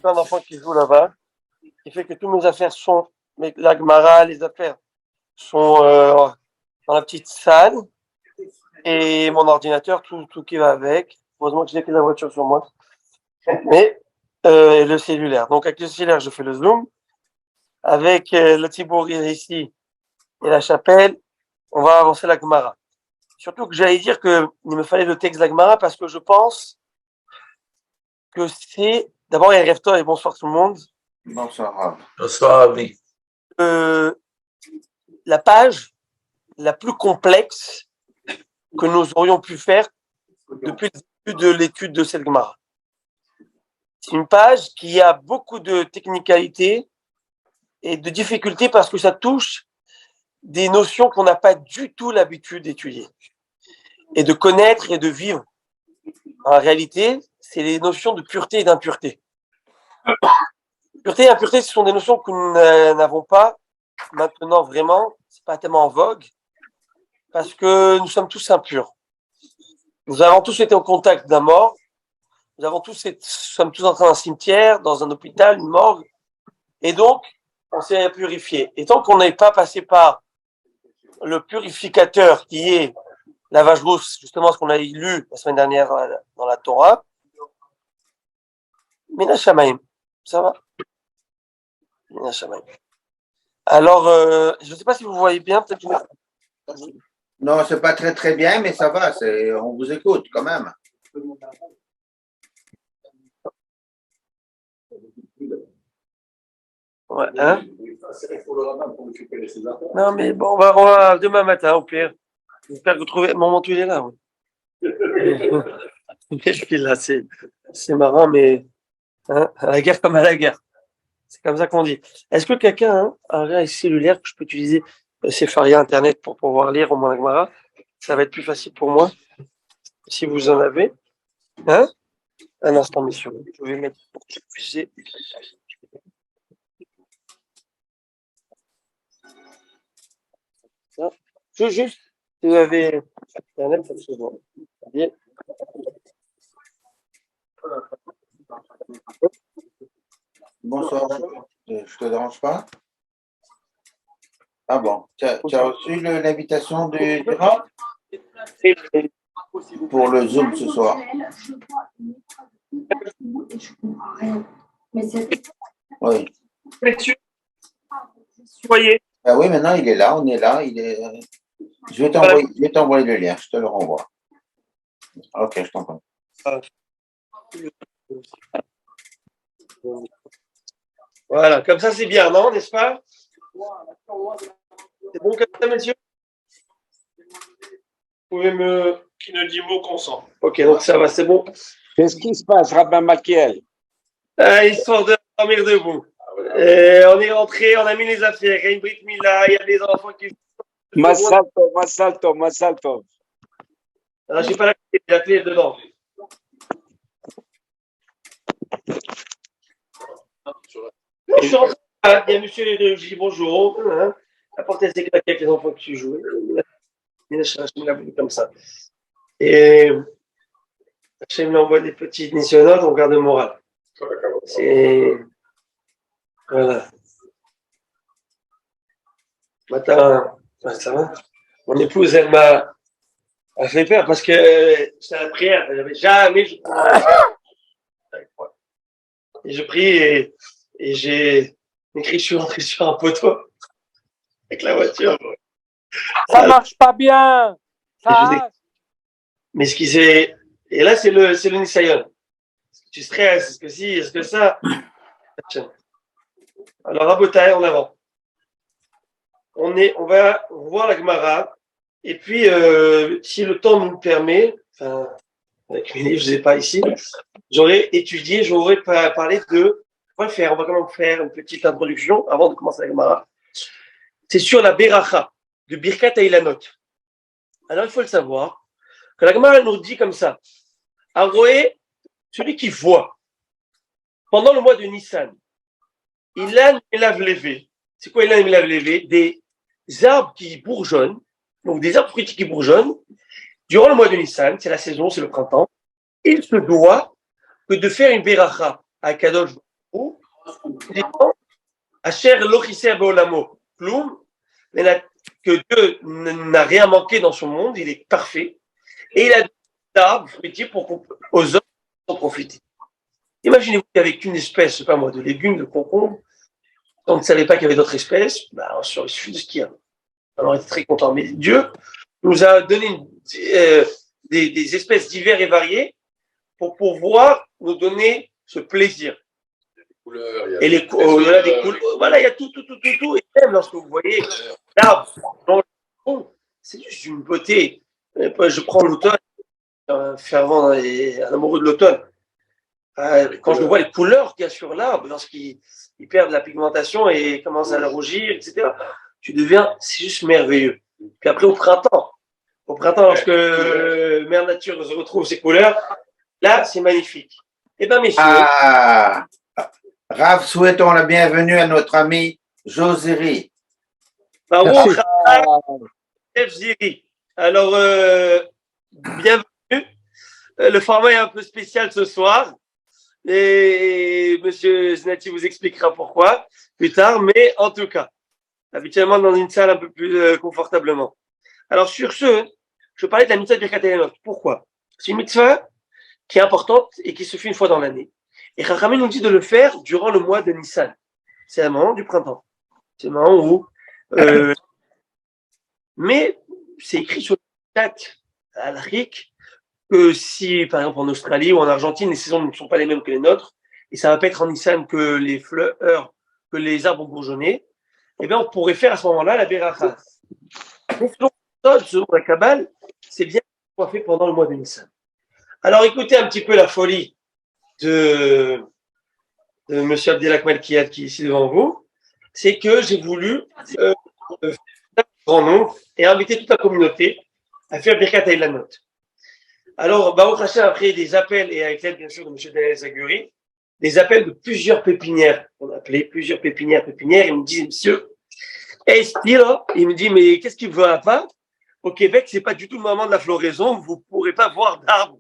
plein d'enfants qui jouent là-bas, qui fait que tous mes affaires sont, la Gemara, les affaires sont dans la petite salle, et mon ordinateur, tout qui va avec. Heureusement que j'ai que la voiture sur moi. Mais le cellulaire. Donc avec le cellulaire, je fais le zoom. Avec le Tibour ici et la chapelle, on va avancer la Gemara. Surtout que j'allais dire qu'il me fallait le texte de la Gemara parce que je pense que c'est... D'abord, il y a Erev Tov et bonsoir tout le monde. Bonsoir. Bonsoir, Abdi. La page la plus complexe que nous aurions pu faire depuis le début de l'étude de cette Gemara. C'est une page qui a beaucoup de technicalité et de difficultés parce que ça touche des notions qu'on n'a pas du tout l'habitude d'étudier et de connaître et de vivre. En réalité, c'est les notions de pureté et d'impureté. Pureté et impureté, ce sont des notions que nous n'avons pas maintenant vraiment, c'est pas tellement en vogue, parce que nous sommes tous impurs. Nous avons tous été en contact d'un mort, sommes tous entrés dans un cimetière, dans un hôpital, une morgue, et donc on s'est purifié. Et tant qu'on n'est pas passé par le purificateur qui est la vache rousse, justement ce qu'on a lu la semaine dernière dans la Torah, Mina Shamaim, ça va? Mina Shamaim. Alors, je ne sais pas si vous voyez bien, peut-être que... Non, c'est pas très très bien, mais ça va, on vous écoute quand même. Ouais, hein? Non, mais bon, on va demain matin, au pire. J'espère que vous trouvez. Mon manteau, il est là. Oui. Je suis là, c'est marrant, mais hein, à la guerre comme à la guerre. C'est comme ça qu'on dit. Est-ce que quelqu'un a un cellulaire que je peux utiliser Sefaria Internet pour pouvoir lire au moins la Gemara? Ça va être plus facile pour moi, si vous en avez. Hein? Un instant, messieurs. Je vais mettre pour que je puisse. Ça. Juste, si vous avez Internet, ça se voit. Bien. Bonsoir, je te dérange pas? Ah bon, tu as reçu l'invitation du Rav pour le Zoom ce soir? Oui. Voyez. Ah oui, maintenant il est là, on est là. Je vais t'envoyer le lien, je te le renvoie. Ok, je t'en prie. Voilà, comme ça c'est bien, non, n'est-ce pas? C'est bon comme ça, messieurs? Vous pouvez qui ne dit mot consent. Ok, donc ça va, c'est bon. Qu'est-ce qui se passe, Rabbin Malkiel? Histoire de dormir debout. On est rentré, on a mis les affaires, il y a une Brit Mila, il y a des enfants qui... Massalto. Alors, je n'ai pas la clé est dedans. Je suis rentré, il y a monsieur les je dis bonjour, hein, apportez ses claquettes avec les enfants qui jouent. Il a voulu comme ça. Et Hachem lui envoie des petits missionnaires, on garde le moral. C'est... Voilà. Matin, ça va. Mon épouse, elle m'a fait peur parce que c'est la prière. J'avais jamais... Et je prie et j'ai écrit, je suis rentré sur un poteau avec la voiture. Ça marche pas bien. Mais ce qui s'est... Et là, c'est le Nisayon. Tu stresses, est-ce que si, est-ce que ça? Alors, Rabotai, en avant. On va voir la Gemara. Et puis, si le temps nous le permet, enfin, avec mes livres, je ne les ai pas ici, j'aurais étudié, j'aurais parlé de... On va comment faire une petite introduction avant de commencer la Gemara. C'est sur la Beracha de Birkat Ailanot. Alors, il faut le savoir, que la Gemara nous dit comme ça. Aroé, celui qui voit, pendant le mois de Nissan, il a lave levé. C'est quoi il a lave levé? Des arbres qui bourgeonnent, donc des arbres fruitiers qui bourgeonnent, durant le mois de Nissan, c'est la saison, c'est le printemps, il se doit que de faire une beracha à Kadosh Asher Lochisser Beolamo, Klum, que Dieu n'a rien manqué dans son monde, il est parfait, et il a des arbres fruitiers pour aux hommes en profiter. Imaginez-vous qu'il n'y avait qu'une espèce, je sais pas moi, de légumes, de concombres. On ne savait pas qu'il y avait d'autres espèces, bah, il suffit de ce qu'il y a. On aurait été très content. Mais Dieu nous a donné des espèces diverses et variées pour pouvoir nous donner ce plaisir. Et les au-delà des couleurs, voilà, il y a tout. Et même lorsque vous voyez l'arbre dans le fond, c'est juste une beauté. Je prends l'automne, un fervent et un amoureux de l'automne. Quand je vois les couleurs qu'il y a sur l'arbre, lorsqu'il perd de la pigmentation et commence à rougir, etc., c'est juste merveilleux. Puis après, au printemps, lorsque Mère Nature se retrouve ses couleurs, là, c'est magnifique. Eh bien, messieurs. Rav, souhaitons la bienvenue à notre ami Josiri. Alors, bienvenue. Le format est un peu spécial ce soir. Et monsieur Znati vous expliquera pourquoi plus tard. Mais en tout cas, habituellement dans une salle un peu plus confortablement. Alors, sur ce, je parlais de la mitzvah de Birkat Elhanot. Pourquoi? C'est une mitzvah qui est importante et qui se fait une fois dans l'année. Et Chachamim nous dit de le faire durant le mois de Nissan. C'est le moment du printemps. C'est le moment où... mais c'est écrit sur le chat à l'Afrique que si, par exemple, en Australie ou en Argentine, les saisons ne sont pas les mêmes que les nôtres, et ça va pas être en Nissan que les fleurs, que les arbres ont bourgeonné, eh bien, on pourrait faire à ce moment-là la Beracha. Mais selon la Kabbale, c'est bien qu'on fait pendant le mois de Nissan. Alors, écoutez un petit peu la folie de monsieur Abdelak Malkiad qui est ici devant vous, c'est que j'ai voulu faire un grand nombre et inviter toute la communauté à faire Birkat Elhanot. Alors, Baruch Hashem, après des appels, et avec l'aide bien sûr de monsieur Daniel Zaguri, des appels de plusieurs pépinières, on a appelé plusieurs pépinières, il me dit, monsieur, il me dit, mais qu'est-ce qu'il veut pas? Au Québec, c'est pas du tout le moment de la floraison, vous pourrez pas voir d'arbres.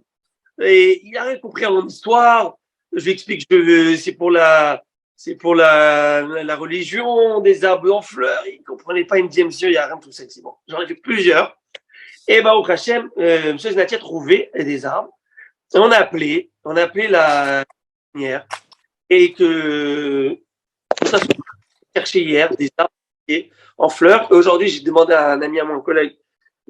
Et il a rien compris à mon histoire. Je lui explique que c'est pour la religion, des arbres en fleurs. Il ne comprenait pas. Il me dit, monsieur, il n'y a rien de tout ça. C'est bon. J'en ai fait plusieurs. Et au Hachem, monsieur Znati a trouvé des arbres. Et on a appelé la pépinière. Et que, ça se cherché hier, des arbres en fleurs. Et aujourd'hui, j'ai demandé à un ami à moi, un collègue,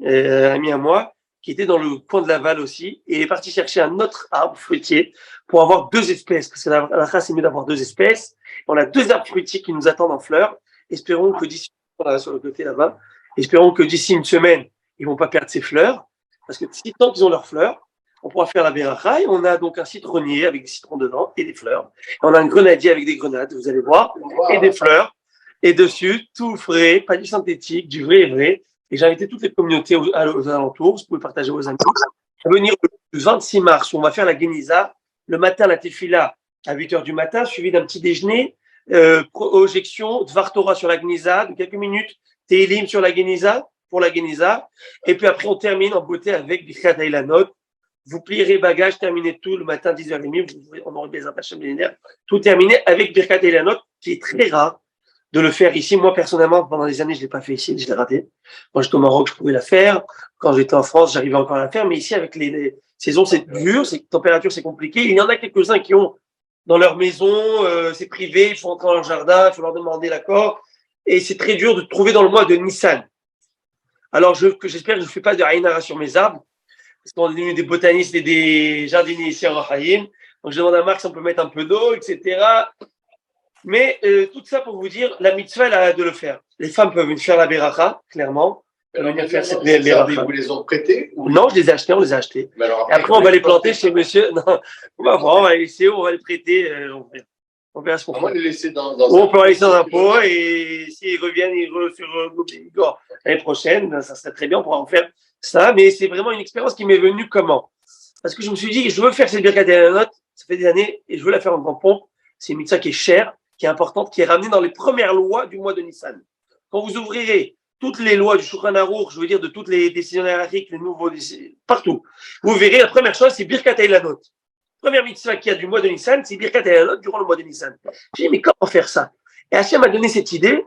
ami à moi, qui était dans le coin de Laval aussi, et est parti chercher un autre arbre fruitier pour avoir deux espèces, parce que la race, c'est mieux d'avoir deux espèces. On a deux arbres fruitiers qui nous attendent en fleurs. Espérons que d'ici, sur le côté là-bas, espérons que d'ici une semaine, ils vont pas perdre ces fleurs, parce que tant qu'ils ont leurs fleurs, on pourra faire la beracha, et on a donc un citronnier avec des citrons dedans et des fleurs. Et on a un grenadier avec des grenades, vous allez voir, et des fleurs. Et dessus, tout frais, pas du synthétique, du vrai et vrai. Et j'ai invité toutes les communautés aux alentours, vous pouvez partager vos amis, à venir le 26 mars, où on va faire la Guéniza, le matin, la Tefila à 8h du matin, suivi d'un petit déjeuner, projection, Dvar Torah sur la Guéniza, de quelques minutes, Tehilim sur la Guéniza, pour la Guéniza, et puis après on termine en beauté avec Birkat Elhanot. Vous plierez bagages, terminez tout le matin, 10h30, on aura des impatients millénaires, tout terminé avec Birkat Elhanot, qui est très rare de le faire ici. Moi, personnellement, pendant des années, je l'ai pas fait ici, je l'ai raté. Quand j'étais au Maroc, je pouvais la faire. Quand j'étais en France, j'arrivais encore à la faire. Mais ici, avec les saisons, c'est dur, c'est température, c'est compliqué. Il y en a quelques-uns qui ont dans leur maison, c'est privé, il faut rentrer dans leur jardin, il faut leur demander l'accord. Et c'est très dur de trouver dans le mois de Nissan. Alors, j'espère que je ne fais pas de haïnara sur mes arbres, parce qu'on est devenu des botanistes et des jardiniers ici en Rahaïm. Donc, je demande à Marc si on peut mettre un peu d'eau, etc. Mais tout ça pour vous dire, la mitzvah, elle a de le faire. Les femmes peuvent venir faire la beracha, clairement. Elles venir faire cette beracha. Vous les ont prêtés ou... Non, je les ai achetés, on les a achetés. Et après, on va les planter chez monsieur. Non, on va voir, on va les laisser, on va les prêter. On verra ce qu'on fait. On va les laisser dans on peut les laisser dans un pot et s'ils reviennent sur Igor l'année prochaine, ça serait très bien, on pourra en faire ça. Mais c'est vraiment une expérience qui m'est venue comment? Parce que je me suis dit, je veux faire cette Birkat Elhanot, ça fait des années, et je veux la faire en grand pompe. C'est une mitzvah qui est chère, qui est importante, qui est ramenée dans les premières lois du mois de Nissan. Quand vous ouvrirez toutes les lois du Shulchan Aruch, je veux dire de toutes les décisions hiérarchiques, les nouveaux partout, vous verrez la première chose, c'est Birkat Elhanot. première mitzvah qu'il y a du mois de Nissan, c'est Birkat Elanot durant le mois de Nissan. J'ai dit, mais comment faire ça? Et Hachem m'a donné cette idée.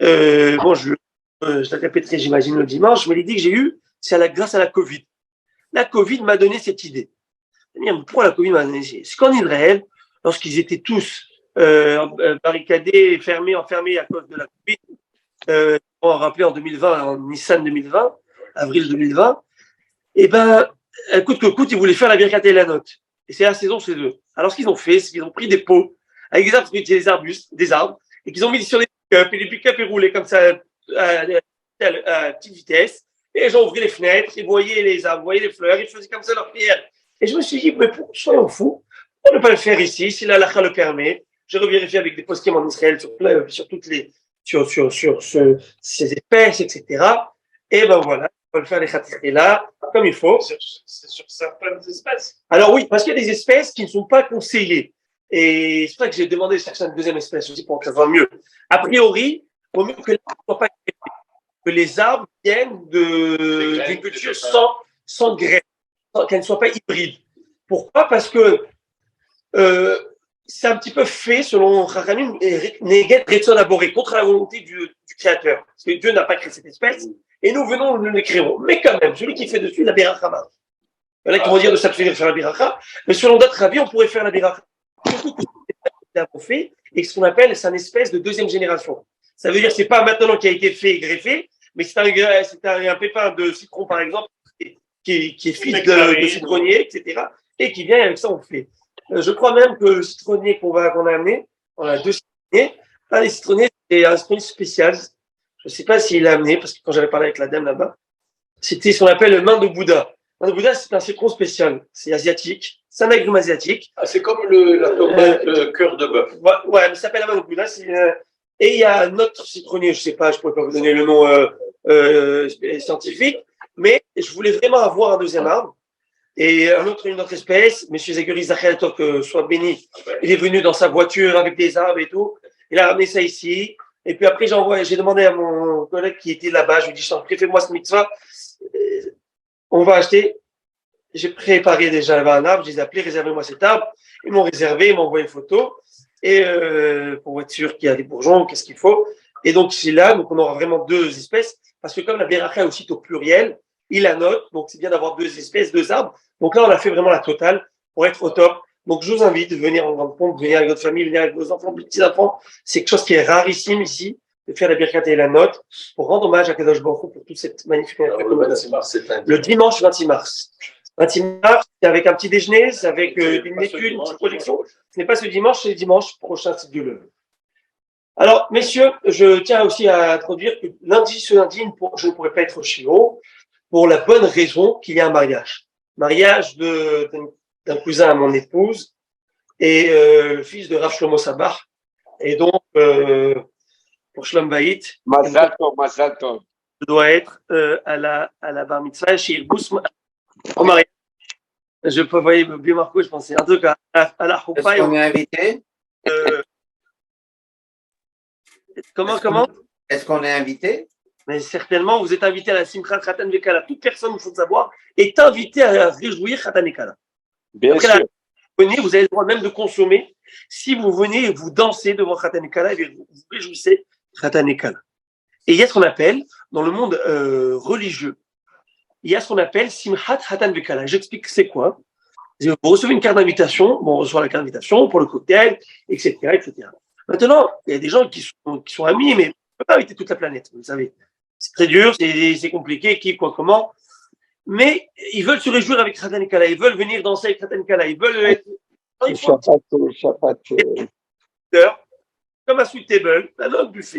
Bon, je la répéterai, j'imagine, le dimanche, mais l'idée que j'ai eue, c'est grâce à la Covid. La Covid m'a donné cette idée. Pourquoi la Covid m'a donné cette idée? C'est qu'en Israël, lorsqu'ils étaient tous barricadés, enfermés à cause de la Covid, on va rappeler en 2020, en Nissan 2020, avril 2020, et ben, coûte que coûte, ils voulaient faire la Birkat Elanot. Et c'est la saison chez eux. Alors, ce qu'ils ont fait, c'est qu'ils ont pris des pots avec des arbres, des arbustes, des arbres, et qu'ils ont mis sur des pick-up, et les pick-up ils roulaient comme ça à petite vitesse, et les gens ouvraient les fenêtres, ils voyaient les arbres, voyaient les fleurs, ils faisaient comme ça leur prière. Et je me suis dit, mais soyons fous, on ne peut pas le faire ici, si la halakha le permet. Je revérifie avec des poskim en Israël sur toutes les, ces espèces, etc. Et ben voilà, on peut le faire les khatirés là, comme il faut. C'est sur certaines espèces. Alors oui, parce qu'il y a des espèces qui ne sont pas conseillées. Et c'est pour ça que j'ai demandé de chercher une deuxième espèce aussi pour que ça soit mieux. A priori, il vaut mieux que les arbres soient pas que les arbres viennent d'une culture sans graines, qu'elles ne soient pas hybrides. Pourquoi? Parce que c'est un petit peu fait selon Chachamim, Neget Retzon Aboré, contre la volonté du Créateur. Parce que Dieu n'a pas créé cette espèce, et nous venons, nous l'écrivons. Mais quand même, celui qui fait dessus la Beracha marche. Il y en a qui vont dire de s'abstenir de faire la Beracha, mais selon d'autres avis, on pourrait faire la Beracha. Surtout que c'est fait, et ce qu'on appelle, c'est une espèce de deuxième génération. Ça veut dire que c'est pas maintenant qui a été fait et greffé, mais c'est un pépin de citron, par exemple, qui est fils de citronnier, etc., et qui vient, et avec ça, on fait. Je crois même que le citronnier qu'on a amené, on a deux citronniers. Un des citronniers, c'est un citronnier spécial. Je ne sais pas s'il l'a amené, parce que quand j'avais parlé avec la dame là-bas, c'était ce qu'on appelle le main de Bouddha. Main de Bouddha, c'est un citron spécial. C'est asiatique. C'est un agrume asiatique. Ah, c'est comme la tomate cœur de bœuf. Ouais, mais ça s'appelle la main de Bouddha. Et il y a un autre citronnier, je ne sais pas, je ne pourrais pas vous donner le nom scientifique, mais je voulais vraiment avoir un deuxième arbre. Et une autre espèce, M. Zaguri Zachel, que soit béni, il est venu dans sa voiture avec des arbres et tout. Il a ramené ça ici. Et puis après, j'ai demandé à mon collègue qui était là-bas, je lui ai dit, fais-moi ce mitzvah. On va acheter. J'ai préparé déjà là-bas un arbre, je les ai appelés, réservez-moi cet arbre. Ils m'ont réservé, ils m'ont envoyé une photo. Et pour être sûr qu'il y a des bourgeons, qu'est-ce qu'il faut. Et donc, c'est là, donc on aura vraiment deux espèces. Parce que comme la Beracha est aussi au pluriel, il la note, donc c'est bien d'avoir deux espèces, deux arbres. Donc là, on a fait vraiment la totale pour être au top. Donc je vous invite de venir en grande pompe, de venir avec votre famille, de venir avec vos enfants, petits-enfants. C'est quelque chose qui est rarissime ici, de faire la Birkat et la note, pour rendre hommage à Kadosh Baruch Hu pour toute cette magnifique le dimanche 26 mars. 26 mars, c'est avec un petit déjeuner, c'est avec une étude, une petite projection. Ce n'est pas ce dimanche, c'est le dimanche prochain, si Dieu le veut. Alors, messieurs, je tiens aussi à introduire que ce lundi, je ne pourrais pas être au Shiloh, pour la bonne raison qu'il y a un mariage. Mariage d'un cousin à mon épouse et le fils de Rav Shlomo Sabach. Et donc, pour Shlom Bayit, Mazal tov. je dois être à la bar mitzvah chez Irbus au mariage. Je peux voyer bien Marco, je pensais. En tout cas, à la Choupa. Est-ce qu'on est invité? Comment? Est-ce qu'on est invité? Mais certainement, vous êtes invité à la Simchat Khatan Vekala. Toute personne, il faut le savoir, est invitée à réjouir Khatan Vekala. Bien sûr. Venez, vous avez le droit même de consommer. Si vous venez et vous dansez devant Khatan Vekala, vous réjouissez Khatan Vekala. Et il y a ce qu'on appelle, dans le monde religieux, il y a ce qu'on appelle Simchat Khatan Vekala. J'explique c'est quoi. Vous recevez une carte d'invitation, on reçoit la carte d'invitation pour le cocktail, etc., etc. Maintenant, il y a des gens qui sont amis, mais on ne peut pas inviter toute la planète, vous le savez. C'est très dur, c'est compliqué, qui, quoi, comment. Mais ils veulent se réjouir avec Khatan Kala, ils veulent venir danser avec Khatan Kala, ils veulent être. Comme un sweet table, un autre buffet,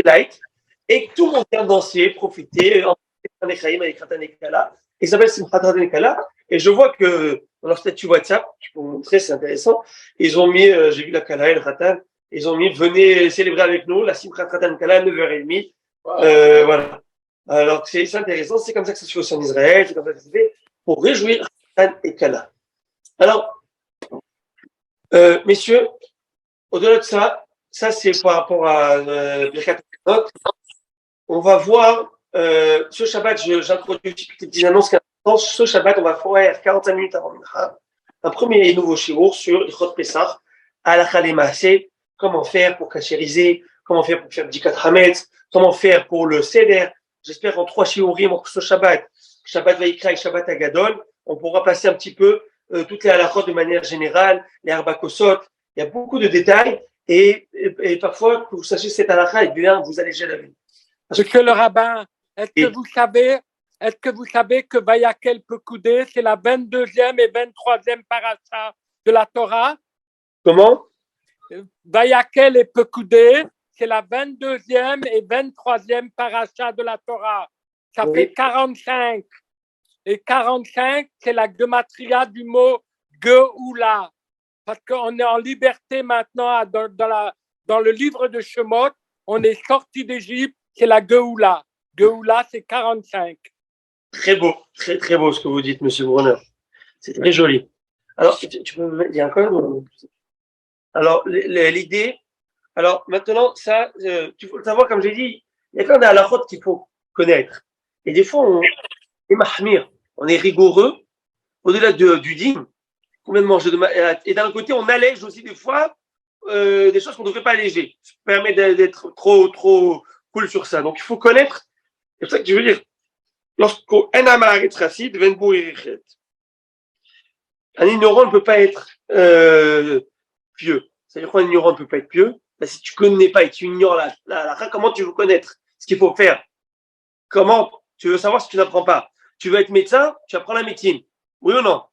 light, et que tout le monde vient danser, profiter, avec Khatan Kala. Ils s'appellent Simchat Khatan Kala. Et je vois que dans leur statut WhatsApp, je peux vous montrer, c'est intéressant, ils ont mis, j'ai vu la Kala et le Khatan, ils ont mis, venez célébrer avec nous la Simchat Khatan Kala à 9h30. Voilà. Alors, c'est intéressant, c'est comme ça que ça se fait aussi en Israël, c'est comme ça que ça se fait pour réjouir Khatan et Kala. Alors, messieurs, au-delà de ça, ça c'est par rapport à Birkat Hamazon. On va voir, ce Shabbat, j'introduis une petite annonce. Ce Shabbat, on va faire 45 minutes avant Mincha. un premier et nouveau shiur sur Ichot Pesach, Halakha Lemaaseh, comment faire pour cachériser, comment faire pour faire Bdikat Hametz, comment faire pour le Seder. J'espère en 3 shiurim entre ce Shabbat, Shabbat Vayikra et Shabbat Agadol, on pourra passer un petit peu toutes les halachot de manière générale, les Arba Kosot. Il y a beaucoup de détails et parfois, que vous sachiez cette halakha, et bien vous alléger la vie. Monsieur le rabbin, est-ce Et- que vous savez que Vayakel Pekoudé, c'est la 22e et 23e paracha de la Torah? Comment? Vayakel et Pekoudé, c'est la 22e et 23e paracha de la Torah. Ça Oui. fait 45. Et 45, c'est la gematria du mot Geoula. Parce qu'on est en liberté maintenant dans le livre de Shemot. On est sorti d'Égypte, c'est la Geoula. Geoula, c'est 45. Très beau, très très beau ce que vous dites, Monsieur Brunner. C'est très joli. Alors, tu peux me dire encore? Alors, l'idée. Alors, maintenant, ça, tu faut le savoir, comme j'ai dit, il y a quand même des halakhot qu'il faut connaître. Et des fois, on est mahmir, on est rigoureux, au-delà du digne, complètement. Et d'un côté, on allège aussi des fois des choses qu'on ne devrait pas alléger. Ça permet d'être trop cool sur ça. Donc, il faut connaître. C'est pour ça que je veux dire, lorsqu'un amaret racide, venbour irichet. Un ignorant ne peut pas être pieux. C'est-à-dire qu'un ignorant ne peut pas être pieux. Ben, si tu ne connais pas et tu ignores comment tu veux connaître ce qu'il faut faire? Comment tu veux savoir si tu n'apprends pas? Tu veux être médecin, tu apprends la médecine. Oui ou non?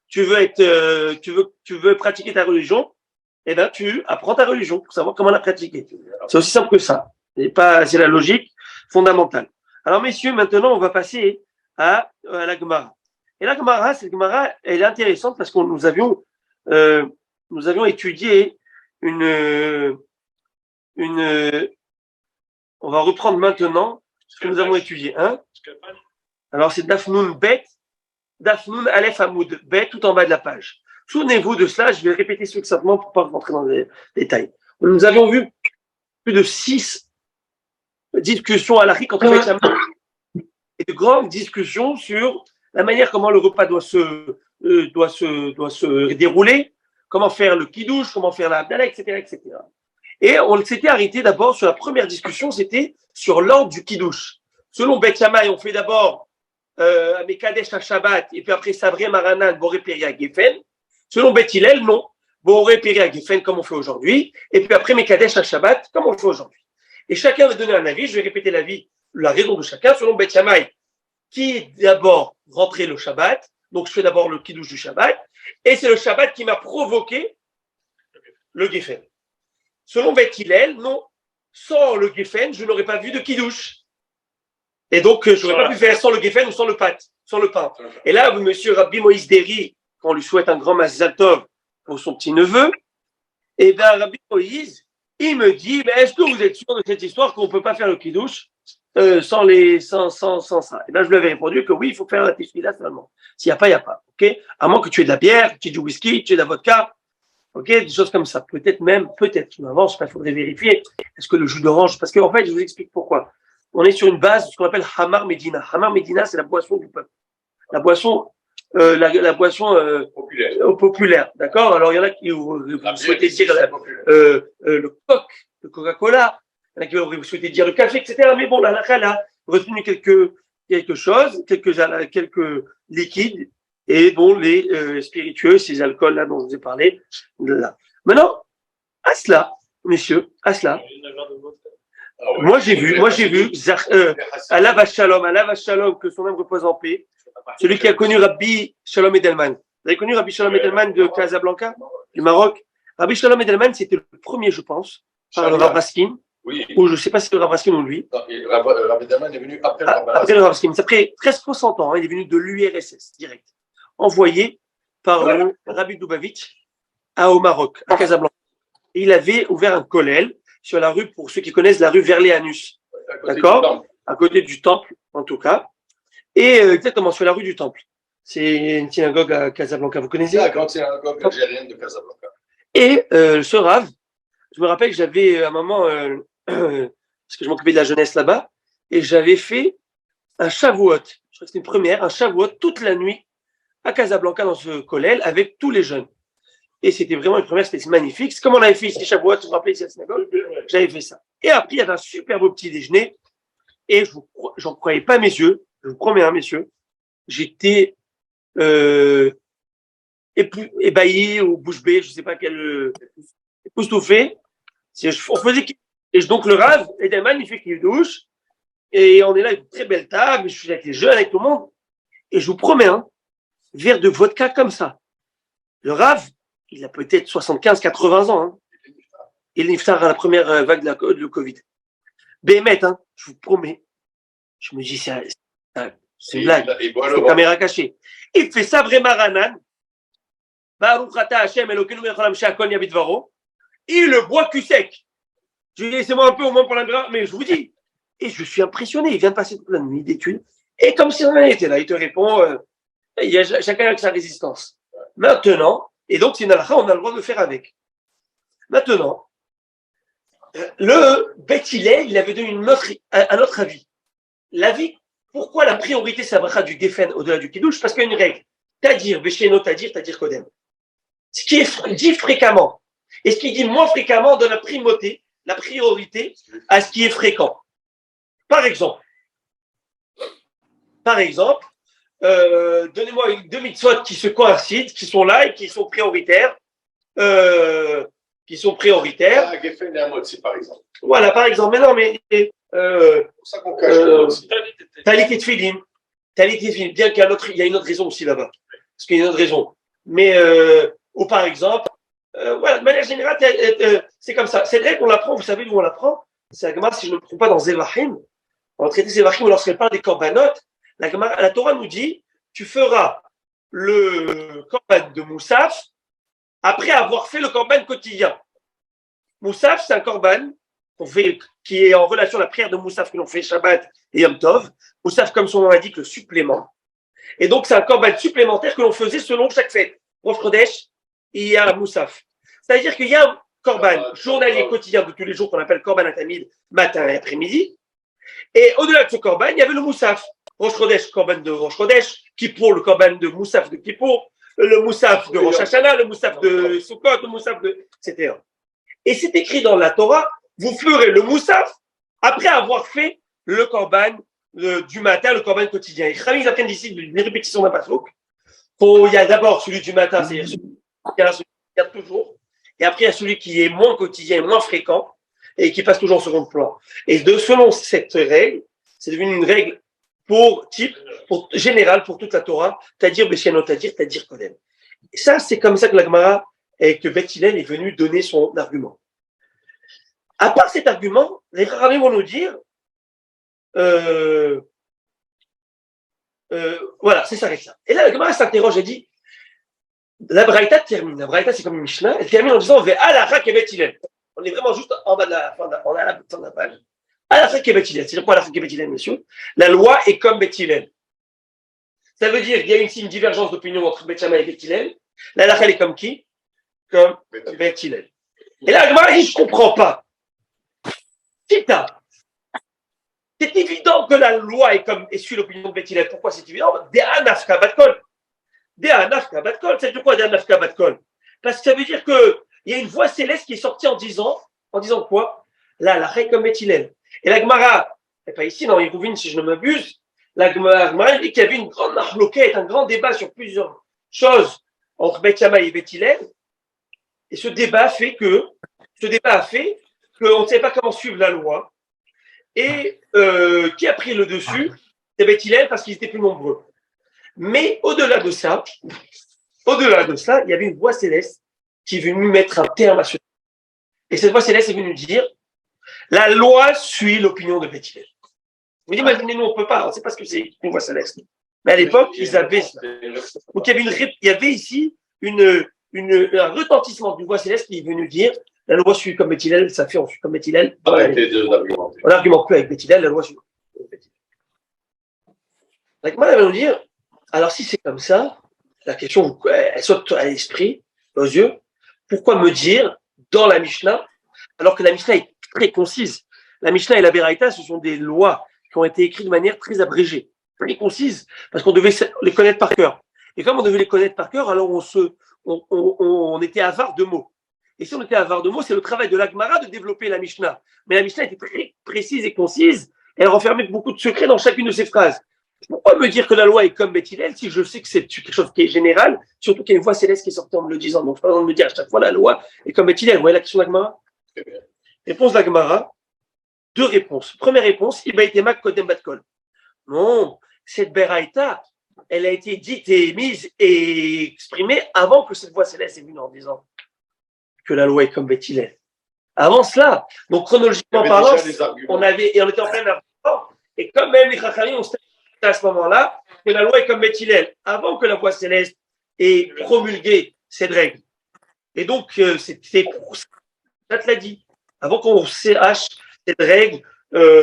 Tu veux pratiquer ta religion, eh ben, tu apprends ta religion pour savoir comment la pratiquer. C'est aussi simple que ça. C'est la logique fondamentale. Alors, messieurs, maintenant, on va passer à la Gemara. Et la Gemara, cette Gemara, elle est intéressante parce que nous avions étudié on va reprendre maintenant ce que nous avons étudié. Hein? Alors, c'est Dafnoun Bet, Dafnoun Aleph Hamoud Bet, tout en bas de la page. Souvenez-vous de cela, je vais le répéter succinctement pour ne pas rentrer dans les détails. Nous avions vu plus de 6 discussions à l'Afrique entre les et de grandes discussions sur la manière comment le repas doit se dérouler, comment faire le kidouche, comment faire la abdallah, etc., etc. Et on s'était arrêté d'abord sur la première discussion, c'était sur l'ordre du kidouche. Selon Beth Shammai, on fait d'abord Mekadesh à Shabbat, et puis après Savré Maranan, Boré Peria Geffen. Selon Beth Hillel, non. Boré Peria Geffen, comme on fait aujourd'hui, et puis après Mekadesh à Shabbat, comme on le fait aujourd'hui. Et chacun va donner un avis, je vais répéter la raison de chacun. Selon Beth Shammai, qui est d'abord rentré le Shabbat, donc je fais d'abord le kidouche du Shabbat, et c'est le Shabbat qui m'a provoqué le Geffen. Selon Beth Hillel, non, sans le Geffen, je n'aurais pas vu de kidouche. Et donc, je n'aurais pas pu faire sans le Geffen ou sans le pain. Et là, monsieur Rabbi Moïse Deri, quand on lui souhaite un grand Mazal Tov pour son petit-neveu, et bien Rabbi Moïse, il me dit, mais est-ce que vous êtes sûr de cette histoire qu'on ne peut pas faire le kidouche sans ça? Et bien, je lui avais répondu que oui, il faut faire la tefila seulement. S'il n'y a pas, il n'y a pas. Ok? À moins que tu aies de la bière, tu aies du whisky, tu aies de la vodka, ok? Des choses comme ça. Peut-être, je m'avance, il faudrait vérifier. Est-ce que le jus d'orange, parce qu'en fait, je vous explique pourquoi. On est sur une base, ce qu'on appelle Hamar Medina. Hamar Medina, c'est la boisson du peuple. La boisson populaire. D'accord? Alors, il y en a qui vous souhaitez dire le Coke, le Coca-Cola. Il y en a qui vous souhaitez dire le café, etc. Mais bon, la a retenu quelque chose, quelques liquides, et bon, les spiritueux, ces alcools-là dont je vous ai parlé. Là. Maintenant, à cela, messieurs, moi j'ai vu, Allah Shalom, que son âme repose en paix, celui qui a connu Rabbi Shalom Edelman. Vous avez connu Rabbi Shalom Edelman de Casablanca, du Maroc? Rabbi Shalom Edelman, c'était le premier, je pense, par le Rav Raskin, Oui. ou je ne sais pas si c'est le Rav Raskin ou lui. Rabbi Edelman est venu après le Après le Rav Raskin. C'est après presque 60 ans, il est venu de l'URSS, direct, envoyé par le Rabbi Dubavitch au Maroc, à Casablanca. Et il avait ouvert un kollel sur la rue, pour ceux qui connaissent la rue Verléanus, d'accord, à côté du temple, en tout cas, et exactement sur la rue du temple. C'est une synagogue à Casablanca, vous connaissez? C'est la grande synagogue algérienne de Casablanca. Et ce Rav, je me rappelle que j'avais à un moment, parce que je m'occupais de la jeunesse là-bas, et j'avais fait un Shavuot, je crois que c'était une première, un Shavuot toute la nuit à Casablanca dans ce collège avec tous les jeunes. Et c'était vraiment une première, c'était magnifique. C'est comme on avait fait ici Shavuot, tu te rappelles ici à la synagogue, j'avais fait ça. Et après, il y avait un super beau petit déjeuner. Et j'en croyais pas mes yeux. Je vous promets, hein, messieurs. J'étais ébahi ou bouche bée, je sais pas quel époustouflé. On faisait et donc le rave était magnifique, il douche. Et on est là, une très belle table. Je suis avec les jeunes, avec tout le monde. Et je vous promets, hein, verre de vodka comme ça. Le rave, il a peut-être 75, 80 ans. Hein. Il est niftar à la première vague de Covid. Bémet, hein, je vous promets. Je me dis, c'est une blague. C'est une caméra cachée. Il fait ça vraiment Ranan. Il le boit cul sec. Je lui dis, laissez-moi un peu au moins pour la mais je vous dis. Et je suis impressionné. Il vient de passer toute la nuit d'études. Et comme si rien n'était là, il te répond, il y a chacun avec sa résistance. Maintenant, et donc c'est une halakha, on a le droit de le faire avec. Maintenant, le Beth Hillel, il avait donné un autre avis. L'avis, pourquoi la priorité c'est la bracha du Geffen au-delà du Kiddush? Parce qu'il y a une règle. Tadir, Besheno, Tadir, Kodem. Ce qui est dit fréquemment et ce qui est dit moins fréquemment donne la priorité à ce qui est fréquent. Par exemple, donnez-moi deux mitzvot qui se coïncident, qui sont là et qui sont prioritaires. Ah, Geffen et Amotzi, par exemple. Voilà, par exemple. Mais non, mais. C'est pour ça qu'on cache Amotzi. Talit et Tfilin. Bien qu'il y a une autre raison aussi là-bas. Parce qu'il y a une autre raison. Mais, ou par exemple, voilà, de manière générale, c'est comme ça. C'est vrai qu'on l'apprend, vous savez d'où on l'apprend? C'est la Gemara, si je ne me trompe pas, dans Zevachim. On va traiter Zevachim lorsqu'elle parle des korbanot. La Torah nous dit, tu feras le korban de Moussaf après avoir fait le korban quotidien. Moussaf, c'est un korban qu'on fait, qui est en relation à la prière de Moussaf que l'on fait Shabbat et Yom Tov. Moussaf, comme son nom l'indique, le supplément. Et donc, c'est un korban supplémentaire que l'on faisait selon chaque fête. Rosh Chodesh, il y a Moussaf. C'est-à-dire qu'il y a un korban journalier quotidien de tous les jours qu'on appelle korban atamid, matin et après-midi. Et au-delà de ce korban, il y avait le Moussaf. Rosh Chodesh, korban de Rosh Chodesh, Kippour, le korban de Moussaf de Kippour, le Moussaf de Rosh Hashanah, le Moussaf de Sukkot, le Moussaf de, etc. Et c'est écrit dans la Torah, vous ferez le Moussaf après avoir fait le korban du matin, le korban quotidien. Et Khamil, ils apprennent d'ici une répétition d'un pasuk. Il y a d'abord celui du matin, c'est-à-dire celui qui regarde toujours. Et après, il y a celui qui est moins quotidien, moins fréquent, et qui passe toujours au second plan. Et selon cette règle, c'est devenu une règle générale pour toute la Torah, Tadir Beshiano, Tadir Kodem. Et ça, c'est comme ça que la Gemara et que Beth Hillel est venu donner son argument. À part cet argument, les rabbins vont nous dire, voilà, c'est ça avec ça. Et là, la Gemara s'interroge et dit, la Braïta termine. La Braïta, c'est comme une Mishnah, elle termine en disant, Ve'alachak et Beth Hillel. On est vraiment juste en bas de la fin, on est à la fin de la page. Alachak et Beth Hillel. C'est-à-dire quoi Alachak et Beth Hillel, monsieur? La loi est comme Beth Hillel. Ça veut dire qu'il y a une divergence d'opinion entre Beth Shammai et Beth Hillel. La halakha, elle est comme qui? Comme Beth Hillel. Et là, la Gemara dit, je comprends pas. Tita. C'est évident que la loi est suit l'opinion de Beth Hillel. Pourquoi c'est évident? De'a nafka bat kol. De'a nafka bat kol. C'est de quoi De'a nafka bat kol? Parce que ça veut dire qu'il y a une voix céleste qui est sortie en disant quoi? Là, la halakha comme Beth Hillel. Et la Gemara, c'est pas ici, dans les Rouvines, si je ne m'abuse, la Gemara dit qu'il y avait une grande marloquette, un grand débat sur plusieurs choses entre Beth Shammai et Beth Hillel. Et ce débat a fait qu'on ne savait pas comment suivre la loi. Et qui a pris le dessus? C'est Beth Hillel parce qu'ils étaient plus nombreux. Mais au-delà de ça, il y avait une voix céleste qui est venue mettre un terme à ce. Et cette voix céleste est venue dire, la loi suit l'opinion de Beth Hillel. Vous imaginez, nous, on ne peut pas, on ne sait pas ce que c'est une voix céleste. Mais à l'époque, ils avaient ça. Donc, il y avait ici un retentissement d'une voix céleste qui est venue dire, la loi suit comme Beth Hillel, ça fait, on suit comme Beth Hillel. d'argumenter. On n'argumente plus avec Beth Hillel, la loi suit comme Beth Hillel. Donc, moi, elle va nous dire, alors si c'est comme ça, la question, elle saute à l'esprit, aux yeux, pourquoi me dire dans la Mishnah, alors que la Mishnah est très concise. La Mishnah et la Beraïta, ce sont des lois qui ont été écrites de manière très abrégée, très concise, parce qu'on devait les connaître par cœur. Et comme on devait les connaître par cœur, alors on était avare de mots. Et si on était avare de mots, c'est le travail de l'Agmara de développer la Mishnah. Mais la Mishnah était très précise et concise, et elle renfermait beaucoup de secrets dans chacune de ses phrases. Pourquoi me dire que la loi est comme Beth Hillel si je sais que c'est quelque chose qui est général, surtout qu'il y a une voix céleste qui est sortie en me le disant. Donc, je n'ai pas besoin de me dire à chaque fois la loi est comme Beth Hillel. Vous voyez la question d'Agmara? Réponse d'Agmara. Deux réponses. Première réponse, Ibaïtemak Kodem Batkol. Non, cette Beraïta, elle a été dite et émise et exprimée avant que cette voix céleste est venue en disant que la loi est comme Beth Hillel. Avant cela, donc chronologiquement parlant, on était en plein argument, et quand même les Chachamim ont statué à ce moment-là que la loi est comme Beth Hillel, avant que la voix céleste ait promulgué cette règle. Et donc, c'était pour ça, ça te l'a dit, avant qu'on sache cette règle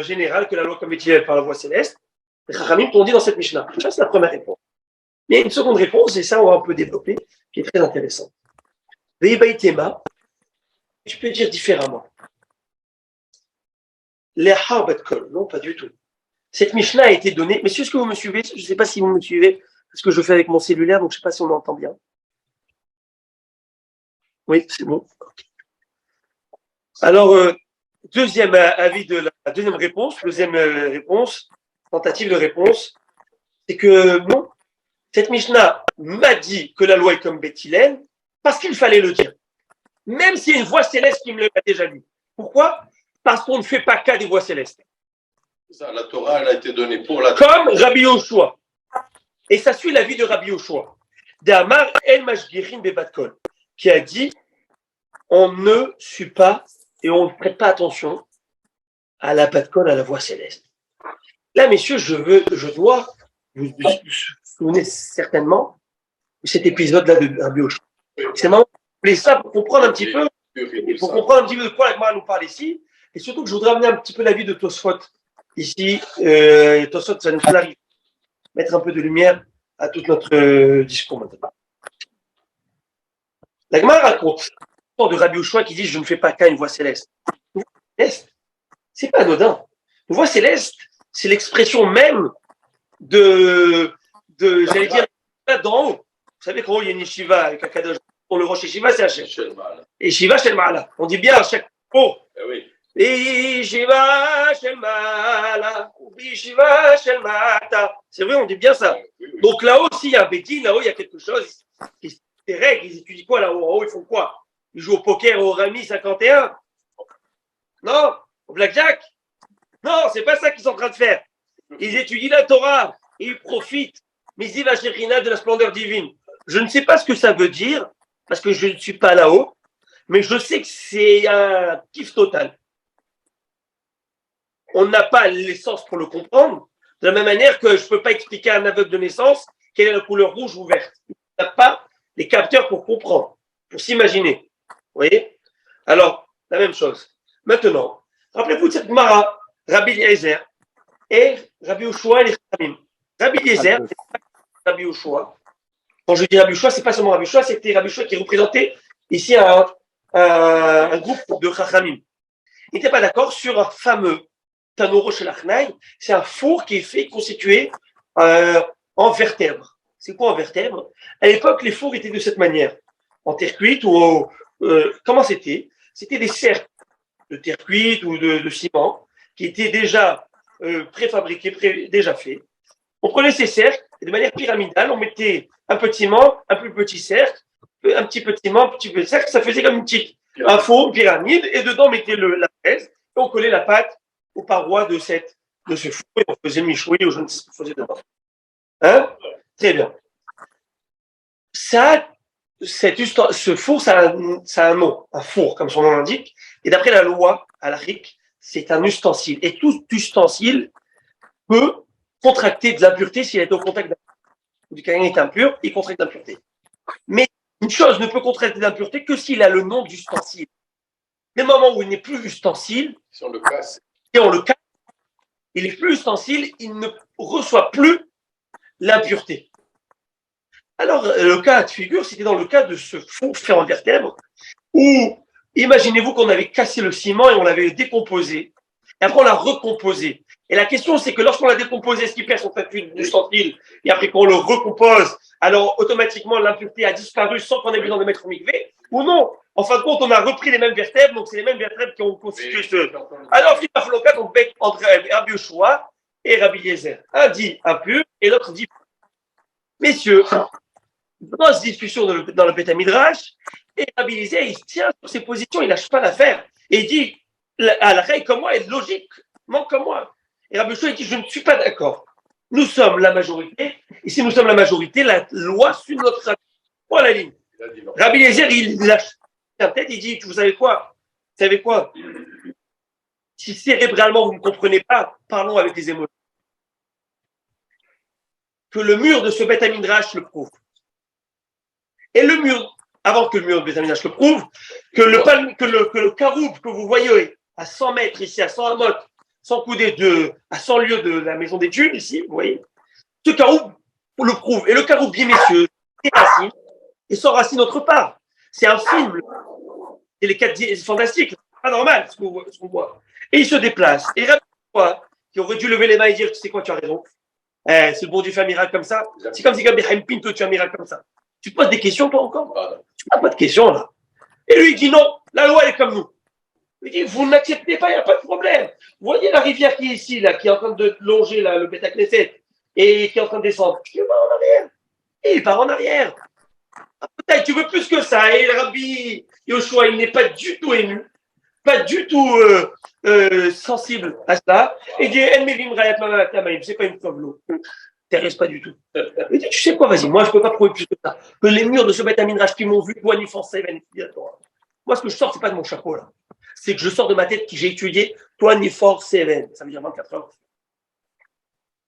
générale que la loi comme Beth Hillel par la voix céleste, les Chachamim t'ont dit dans cette Mishnah. Ça, c'est la première réponse. Mais il y a une seconde réponse, et ça, on va un peu développer, qui est très intéressante. Veibaïtema, tu peux dire différemment. Les Harbatkol, non, pas du tout. Cette Mishnah a été donnée. Messieurs, est-ce que vous me suivez? Je ne sais pas si vous me suivez, parce que je fais avec mon cellulaire, donc je ne sais pas si on m'entend bien. Oui, c'est bon. Alors, deuxième avis de la deuxième réponse, tentative de réponse, c'est que non, cette Mishnah m'a dit que la loi est comme Beth Hillel parce qu'il fallait le dire. Même s'il y a une voix céleste qui me l'a déjà dit. Pourquoi? Parce qu'on ne fait pas cas des voix célestes. Ça, la Torah, elle a été donnée pour la Comme Rabbi Yoshua. Et ça suit l'avis de Rabbi Yoshua. D'Amar El Mashgirin Bebatkol, qui a dit on ne suit pas et on ne prête pas attention à la Batkol, à la voix céleste. Là, messieurs, je dois, vous souvenez certainement de cet épisode-là de Rabbi Yoshua. C'est marrant. Je voulais ça pour comprendre un petit peu, pour comprendre un petit peu de quoi la Gemara nous parle ici, et surtout que je voudrais amener un petit peu l'avis de Tosfot ici. Tosfot, ça nous arrive mettre un peu de lumière à tout notre discours maintenant. La Gemara raconte de Rabbi Yoshua qui dit je ne fais pas qu'à une voix céleste. Une voix céleste, c'est pas anodin. Une voix céleste, c'est l'expression même j'allais dire, d'en haut. Vous savez qu'en haut, il y a une yeshiva avec un kadosh. Pour le Rosh Yeshiva, c'est Hachem. Et Yeshiva Shel Ma'ala. On dit bien à chaque mot. Oui. Yeshiva Shel Ma'ala. Yeshiva Shel Ma'ata. C'est vrai, on dit bien ça. Oui. Donc là-haut, s'il y a un bédine, là-haut, il y a quelque chose. Des règles, ils étudient quoi là-haut? En haut, ils font quoi? Ils jouent au poker au Rami 51? Non? Au blackjack? Non, c'est pas ça qu'ils sont en train de faire. Ils étudient la Torah et ils profitent. Miziv Asherina de la splendeur divine. Je ne sais pas ce que ça veut dire, parce que je ne suis pas là-haut, mais je sais que c'est un kiff total. On n'a pas l'essence pour le comprendre, de la même manière que je ne peux pas expliquer à un aveugle de naissance quelle est la couleur rouge ou verte. On n'a pas les capteurs pour comprendre, pour s'imaginer. Vous voyez? Alors, la même chose. Maintenant, rappelez-vous de cette Mara, Rabbi Eliezer et Rabbi Yoshua et les Chachamim. Rabbi Eliezer et Rabbi Yoshua. Quand je dis Rabbi Yoshua, ce n'est pas seulement Rabbi Yoshua, c'était Rabbi Yoshua qui représentait ici un groupe de Chachamim. Ils n'étaient pas d'accord sur un fameux Tanuro Shel Achnai. C'est un four qui est constitué en vertèbres. C'est quoi en vertèbres? À l'époque, les fours étaient de cette manière. En terre cuite ou comment c'était? C'était des cercles de terre cuite ou de ciment qui étaient déjà préfabriqués, déjà faits. On prenait ces cercles et de manière pyramidale, on mettait un petit ciment, un plus petit cercle, un petit ciment, un petit petit cercle. Ça faisait comme un four, une pyramide, et dedans on mettait la fraise et on collait la pâte aux parois de ce four et on faisait le michoui ou je ne sais pas ce qu'on faisait dedans. Hein? Très bien. Ce four, ça a un nom, un four, comme son nom l'indique. Et d'après la loi halachique, c'est un ustensile. Et tout ustensile peut contracter de l'impureté s'il est au contact d'impureté. Quelqu'un est impur, il contracte l'impureté. Mais une chose ne peut contracter l'impureté que s'il a le nom d'ustensile. Dès le moment où il n'est plus ustensile, Si on le casse. et on le casse, il n'est plus ustensile, il ne reçoit plus l'impureté. Alors, le cas de figure, c'était dans le cas de ce four fait en vertèbres, où, imaginez-vous qu'on avait cassé le ciment et on l'avait décomposé, et après on l'a recomposé. Et la question, c'est que lorsqu'on l'a décomposé, est-ce qu'il perd son statut d'ustensile et après qu'on le recompose, alors automatiquement l'impureté a disparu sans qu'on ait besoin de mettre au mikvé ou non? En fin de compte, on a repris les mêmes vertèbres, donc c'est les mêmes vertèbres qui ont constitué ce. Alors, il y a donc entre Rabbi Yoshua et Rabbi Eliezer. Un dit impur et l'autre dit. Messieurs, dans cette discussion dans le Beth Midrash, et Rabbi Eliezer, il tient sur ses positions, il ne lâche pas l'affaire. Et il dit, à la règle comme moi est logiquement comme moi. Et Rabbi Yoshua, il dit, je ne suis pas d'accord. Nous sommes la majorité, et si nous sommes la majorité, la loi suit notre avis. Voilà la ligne. Rabbi Eliezer, il lâche la tête, il dit, vous savez quoi? Vous savez quoi? Si cérébralement vous ne comprenez pas, parlons avec les émotions. Que le mur de ce Beth Midrash le prouve. Et le mur, avant que le mur de Beth Midrash le prouve, que le caroub que vous voyez à 100 mètres ici, à 100 amot, 100 coudées à 100 lieues de la maison d'études ici, vous voyez, ce caroub le prouve. Et le caroub, bien messieurs, c'est racine, et sans racine autre part. C'est un film. Et les 4 c'est fantastique. C'est pas normal ce qu'on voit. Et il se déplace. Et rappelle-toi, qui aurait dû lever les mains et dire, tu sais quoi, tu as raison. C'est le bon Dieu fait un miracle comme ça. C'est comme si Gabi Haim Pinto, tu as un miracle comme ça. Tu te poses des questions, toi, encore? Tu n'as pas de questions, là. Et lui, il dit non, la loi, elle est comme nous. Il dit, vous n'acceptez pas, il n'y a pas de problème. Vous voyez la rivière qui est ici, là, qui est en train de longer là, le Beth Knesset, et qui est en train de descendre. Il part en arrière. Et il part en arrière. Ah, peut-être, tu veux plus que ça. Et le Rabbi Yoshua, il n'est pas du tout ému, pas du tout sensible à ça. Il dit, c'est pas une l'eau. T'intéresse pas du tout. Il dit, tu sais quoi, vas-y, moi, je peux pas prouver plus que ça. Que les murs de ce Beth Midrash qui m'ont vu, toi, ni français, moi, ce que je sors, c'est pas de mon chapeau, là. C'est que je sors de ma tête qui j'ai étudié, toi, ni force, Seven. Ça veut dire 24 heures.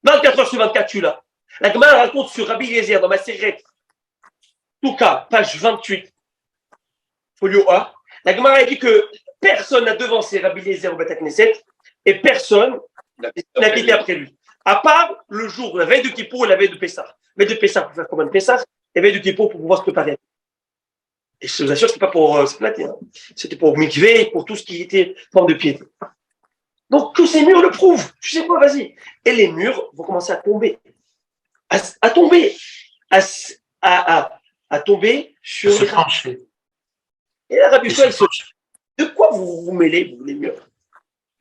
24 heures sur 24, tu l'as. La Gemara raconte sur Rabbi Eliezer dans ma série, tout cas, page 28, folio A. La Gemara a dit que personne n'a devancé Rabbi Eliezer au Beth Knesset et personne n'a quitté après lui. À part le jour, la veille de Kippour et la veille de Pessah. La veille de Pessah pour faire combien de Pessah et la veille de Kippour pour pouvoir se préparer. Et je vous assure, c'était pas pour se plater. Hein. C'était pour mikvé, pour tout ce qui était forme de piété. Donc, tous ces murs le prouvent. Tu sais quoi, vas-y. Et les murs vont commencer à tomber. À tomber. À tomber sur les tranchées. Et là, Rabbi Yoshua, il se dit, de quoi vous vous mêlez, vous, les murs?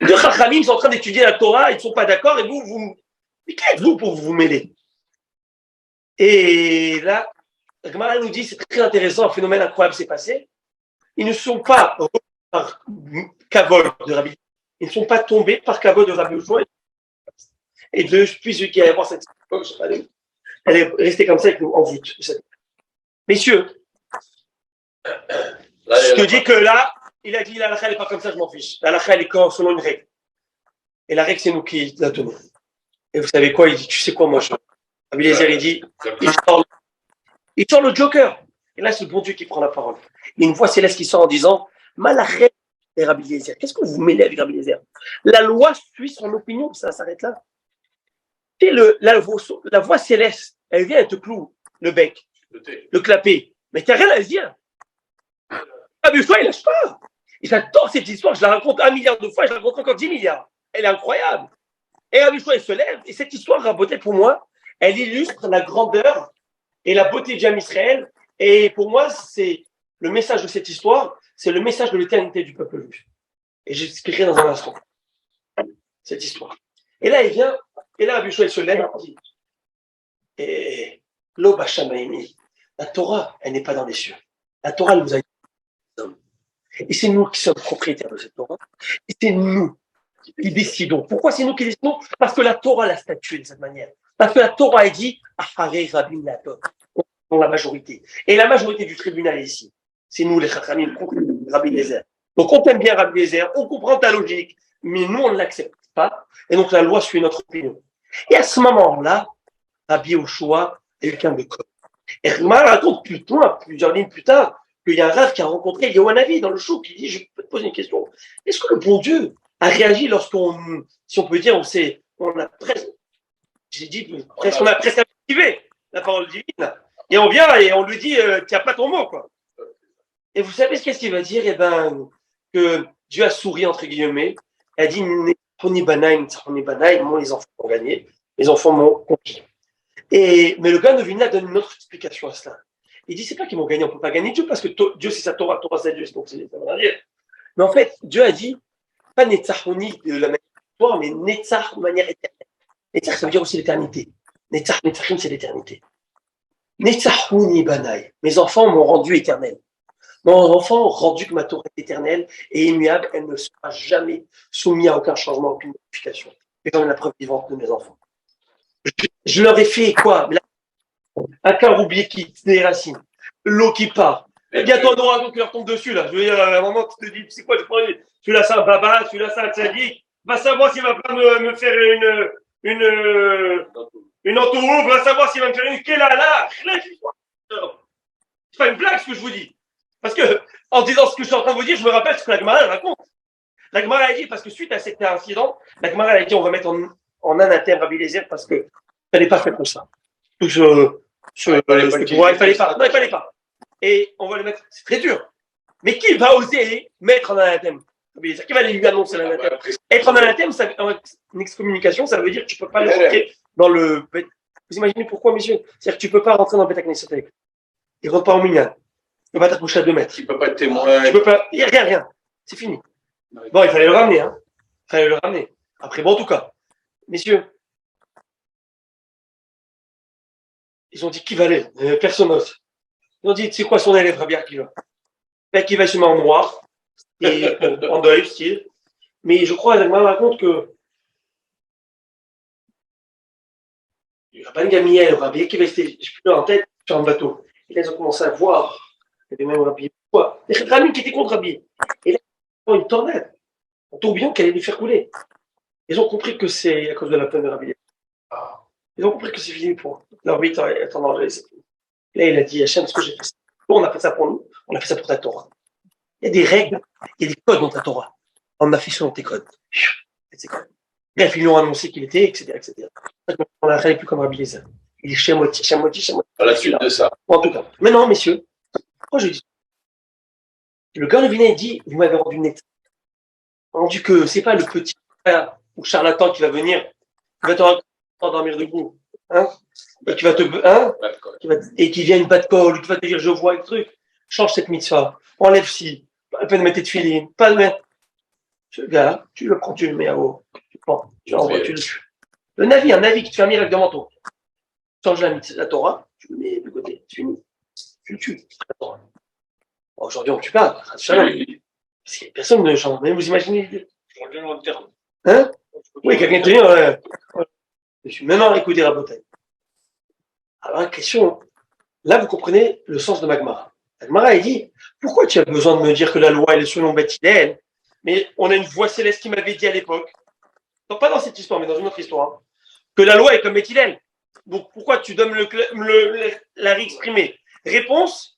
De Chachamim, ils sont en train d'étudier la Torah, ils ne sont pas d'accord, et vous. Mais qui êtes-vous pour vous mêler? Et là, Gemara nous dit, c'est très intéressant, un phénomène incroyable s'est passé. Ils ne sont pas par kavod de Rabbi, ils ne sont pas tombés par kavod de Rabbi Yoshua. Et depuis celui qui allait voir cette elle est restée comme ça avec nous en voûte. Messieurs, je te dis que là, il a dit la halakha n'est pas comme ça, je m'en fiche. La halakha elle est selon une règle. Et la règle, c'est nous qui la tenons. Et vous savez quoi? Il dit, tu sais quoi, moi, Rabbi Eliezer, il dit, il sort le joker. Et là, c'est le bon Dieu qui prend la parole. Il y a une voix céleste qui sort en disant, Malachet et Rabbi Eliezer. Qu'est-ce que vous mêlez avec Rabbi Eliezer? La loi suit son opinion, ça s'arrête là. Et la voix céleste, elle vient, elle te cloue le bec, le clapet. Mais t'as rien à dire. Rabbi Yoshua, il lâche pas. Et j'adore cette histoire, je la raconte 1 milliard de fois, je la raconte encore 10 milliards. Elle est incroyable. Et Rabbi Yoshua, il se lève, et cette histoire, raboté pour moi, elle illustre la grandeur et la beauté de Jam Israël. Et pour moi, c'est le message de cette histoire, c'est le message de l'éternité du peuple juif. Et j'expliquerai dans un instant cette histoire. Et là, il vient, et là, Rabbi Yoshua, il se lève, il dit, et l'O Bashamaimi, la Torah, elle n'est pas dans les cieux. La Torah, elle nous a dit. Et c'est nous qui sommes propriétaires de cette Torah. Et c'est nous qui décidons. Pourquoi c'est nous qui décidons? Parce que la Torah l'a statué de cette manière. Parce que la Torah a dit Ahare Rabim Latot, dans la majorité. Et la majorité du tribunal est ici. C'est nous les Chachamim, Rabbi Eliezer. Donc on t'aime bien Rabbi Eliezer, on comprend ta logique, mais nous on ne l'accepte pas. Et donc la loi suit notre opinion. Et à ce moment-là, Rabbi Yoshua est quelqu'un de code. Et Rima raconte plusieurs lignes plus tard, qu'il y a un rave qui a rencontré Yohanavi dans le show, qui dit, je peux te poser une question. Est-ce que le bon Dieu a réagi lorsqu'on, si on peut dire, on a presque, j'ai dit, presque, on a presque activé la parole divine. Et on vient et on lui dit, tu n'as pas ton mot, quoi. Et vous savez ce qu'il va dire? Eh ben, que Dieu a souri, entre guillemets, et a dit, Honi Banaïm, moi, les enfants ont gagné, les enfants m'ont conquis. Mais le gars de Vilna donne une autre explication à cela. Il dit, c'est pas qu'ils m'ont gagné, on peut pas gagner Dieu, parce que Dieu, c'est sa Torah, c'est Dieu, donc ça veut rien dire. Mais en fait, Dieu a dit, pas Netzachoni de la manière histoire, mais Netzach de manière éternelle. Netzach, ça veut dire aussi l'éternité. Netzachim, c'est l'éternité. Netzachuni Banaï, mes enfants m'ont rendu éternel. Mon enfant rendu que ma Torah est éternelle et immuable, elle ne sera jamais soumise à aucun changement, à aucune modification. C'est quand même la preuve vivante de mes enfants. Je leur ai fait quoi? Un caroubier qui des racines, l'eau qui part. Et bientôt un ouragan qui leur tombe dessus, là. Je veux dire, à un moment, tu te dis, c'est quoi, celui-là, c'est un baba, celui-là, c'est un tzadik. Va savoir s'il va pas me faire une entourloupe, va savoir s'il va me faire une kelala. C'est pas une blague, ce que je vous dis. Parce que, en disant ce que je suis en train de vous dire, je me rappelle ce que la Gemara raconte. La Gemara a dit, parce que suite à cet incident, la Gemara a dit, on va mettre en anathème Rabbi Eliezer parce que ça n'est pas fait comme ça. Il fallait pas. Non, il fallait pas. Et on va le mettre, c'est très dur. Mais qui va oser mettre en anathème Rabbi Eliezer? Qui va lui annoncer l'anathème? Être en anathème, une excommunication, ça veut dire que tu peux pas le rentrer dans le. Vous imaginez pourquoi, messieurs? C'est-à-dire que tu peux pas rentrer dans le Beth Knesset avec. Il rentre pas en minyan. Tu peux pas t'approcher à 2 mètres. Tu peux pas être témoin. Tu peux pas. Il n'y a rien. C'est fini. Bon, il fallait le ramener, hein. Il fallait le ramener. Après, bon, en tout cas, messieurs, ils ont dit qui va aller. Personne n'ose. Ils ont dit, c'est quoi son élève, Rabbi Akiva? Qui va se mettre en noir, et en deuil, style. Mais je crois, elle m'a raconte que le Rabban Gamliel, le Rabbi Akiva, je suis plus en tête, sur un bateau. Et là, ils ont commencé à voir. Il y avait même Rabbi. Quoi? Les Rabbi qui étaient contre Rabbi. Et là, une tornade, un tourbillon qui allait les faire couler. Ils ont compris que c'est à cause de la peine de Rabbi. Ils ont compris que c'est fini pour leur vie est en danger. Là, il a dit Hachem, ce que j'ai fait ça. On a fait ça pour nous, on a fait ça pour ta Torah. Il y a des règles, il y a des codes dans ta Torah. On a fait selon tes codes. Bref, ils lui ont annoncé qu'il était, etc. On n'a plus comme Rabbi Eliezer. Il est chez moitié. À la suite de ça. En tout cas. Maintenant, messieurs, pourquoi je dis le gars de Vinet dit, vous m'avez rendu net. Rendu que c'est pas le petit frère ou charlatan qui va venir, qui va t'endormir debout, hein, et qui va te, hein, et qui vient une batte colle, qui va te dire, je vois le truc, change cette mitzvah, enlève ci, pas la peine de mettre tes filines, pas de mettre. Ce gars, tu le prends, tu le mets à haut, tu prends, tu l'envoies, tu le tues. Un Navi qui te fait un miracle de manteau. Change la Torah, tu le mets de côté, c'est fini. Tu le tues, c'est la Torah. Aujourd'hui, on ne tue pas. Parce que personne ne change. Mais vous imaginez. Hein? Oui, quelqu'un te dit, ouais. Maintenant, écoutez la bouteille. Alors, la question, là, vous comprenez le sens de Magmara. Magmara, il dit, pourquoi tu as besoin de me dire que la loi, elle est selon Beth Hillel, mais on a une voix céleste qui m'avait dit à l'époque, non, pas dans cette histoire, mais dans une autre histoire, hein, que la loi est comme Beth Hillel. Donc, pourquoi tu donnes la réexprimer? Réponse.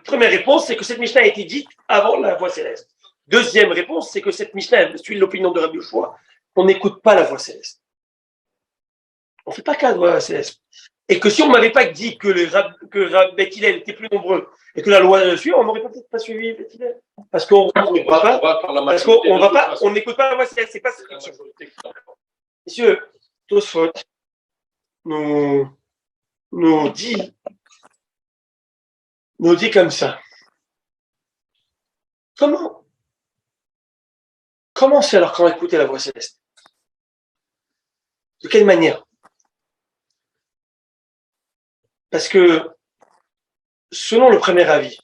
Première réponse, c'est que cette Mishnah a été dite avant la voix céleste. Deuxième réponse, c'est que cette Mishnah suit l'opinion de Rabbi Yoshua. On n'écoute pas la voix céleste. On ne fait pas cas de la voix céleste. Et que si on ne m'avait pas dit que Beth Hillel était plus nombreux et que la loi le suit, on n'aurait peut-être pas suivi Beth Hillel. Parce qu'on n'écoute pas la voix céleste. C'est pas cette question. Messieurs, Tosfot nous dit comme ça. Comment c'est alors quand écouter la voix céleste? De quelle manière? Parce que, selon le premier avis,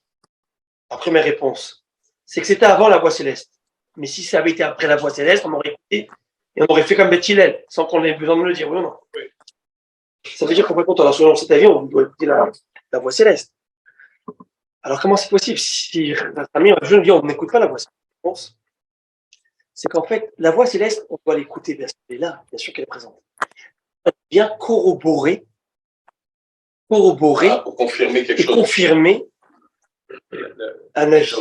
la première réponse, c'est que c'était avant la voix céleste. Mais si ça avait été après la voix céleste, on aurait écouté et on aurait fait comme Beth Hillel, sans qu'on ait besoin de le dire, oui ou non? Oui. Ça veut dire qu'en fait, selon cet avis, on doit écouter la voix céleste. Alors, comment c'est possible si notre ami, je dis, on n'écoute pas la voix céleste? C'est qu'en fait, la voix céleste, on doit l'écouter, bien sûr, elle est là, bien sûr qu'elle est présente. Elle vient corroborer pour confirmer quelque chose. Confirmer un avis,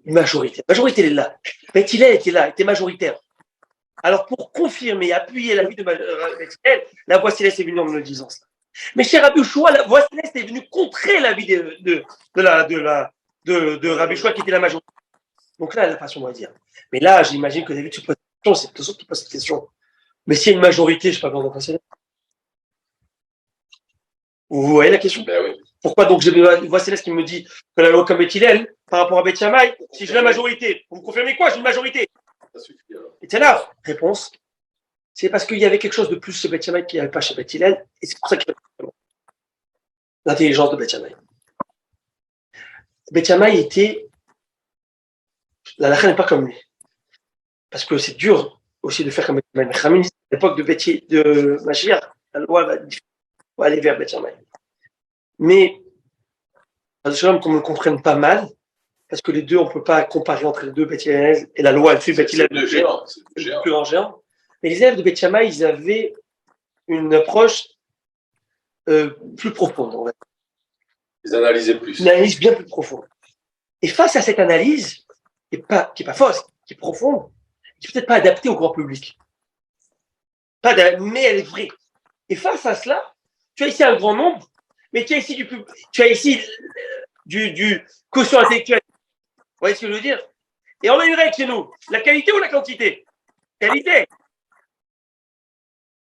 une majorité. La majorité, elle est là. Beth Hillel était là, était majoritaire. Alors, pour confirmer, appuyer l'avis de Beth Hillel, la voix céleste est venue en me le disant ça. Mais chez Rabbi Yoshua, la voix céleste est venue contrer l'avis de Rabbi Yoshua qui était la majorité. Donc là, la façon de dire. Mais là, j'imagine que David se pose C'est personne qui pose cette question. Mais s'il y a une majorité, je ne sais pas comment on va passer là. Vous voyez la question? Ben oui. Pourquoi donc j'ai une voix céleste qui me dit que la loi comme Beth Hillel, par rapport à Beth Shammai, si j'ai la majorité, vous me confirmez quoi? J'ai une majorité. Ça suffit alors. Et c'est là, réponse, c'est parce qu'il y avait quelque chose de plus chez Beth Shammai qu'il n'y avait pas chez Beth Hillel, et c'est pour ça qu'il y a l'intelligence de Beth Shammai. Beth Shammai était, la halakha n'est pas comme lui, parce que c'est dur aussi de faire comme Beth Shammai. Mais à l'époque de Mashiach, la loi va aller vers Beth Shammai. Mais, qu'on me comprenne pas mal, parce que les deux, on ne peut pas comparer entre les deux, Beth Hillel et la loi, elle suit Beth Hillel. C'est deux géants. Le plus grand géant. Mais les élèves de Beth Shammai, ils avaient une approche plus profonde, on va dire. Ils analysaient plus. Une analyse bien plus profonde. Et face à cette analyse, qui n'est pas fausse, qui est profonde, qui n'est peut-être pas adaptée au grand public, mais elle est vraie. Et face à cela, tu as ici un grand nombre, mais tu as ici du quotient intellectuel. Vous voyez ce que je veux dire? Et on a une règle chez nous, la qualité ou la quantité? Qualité.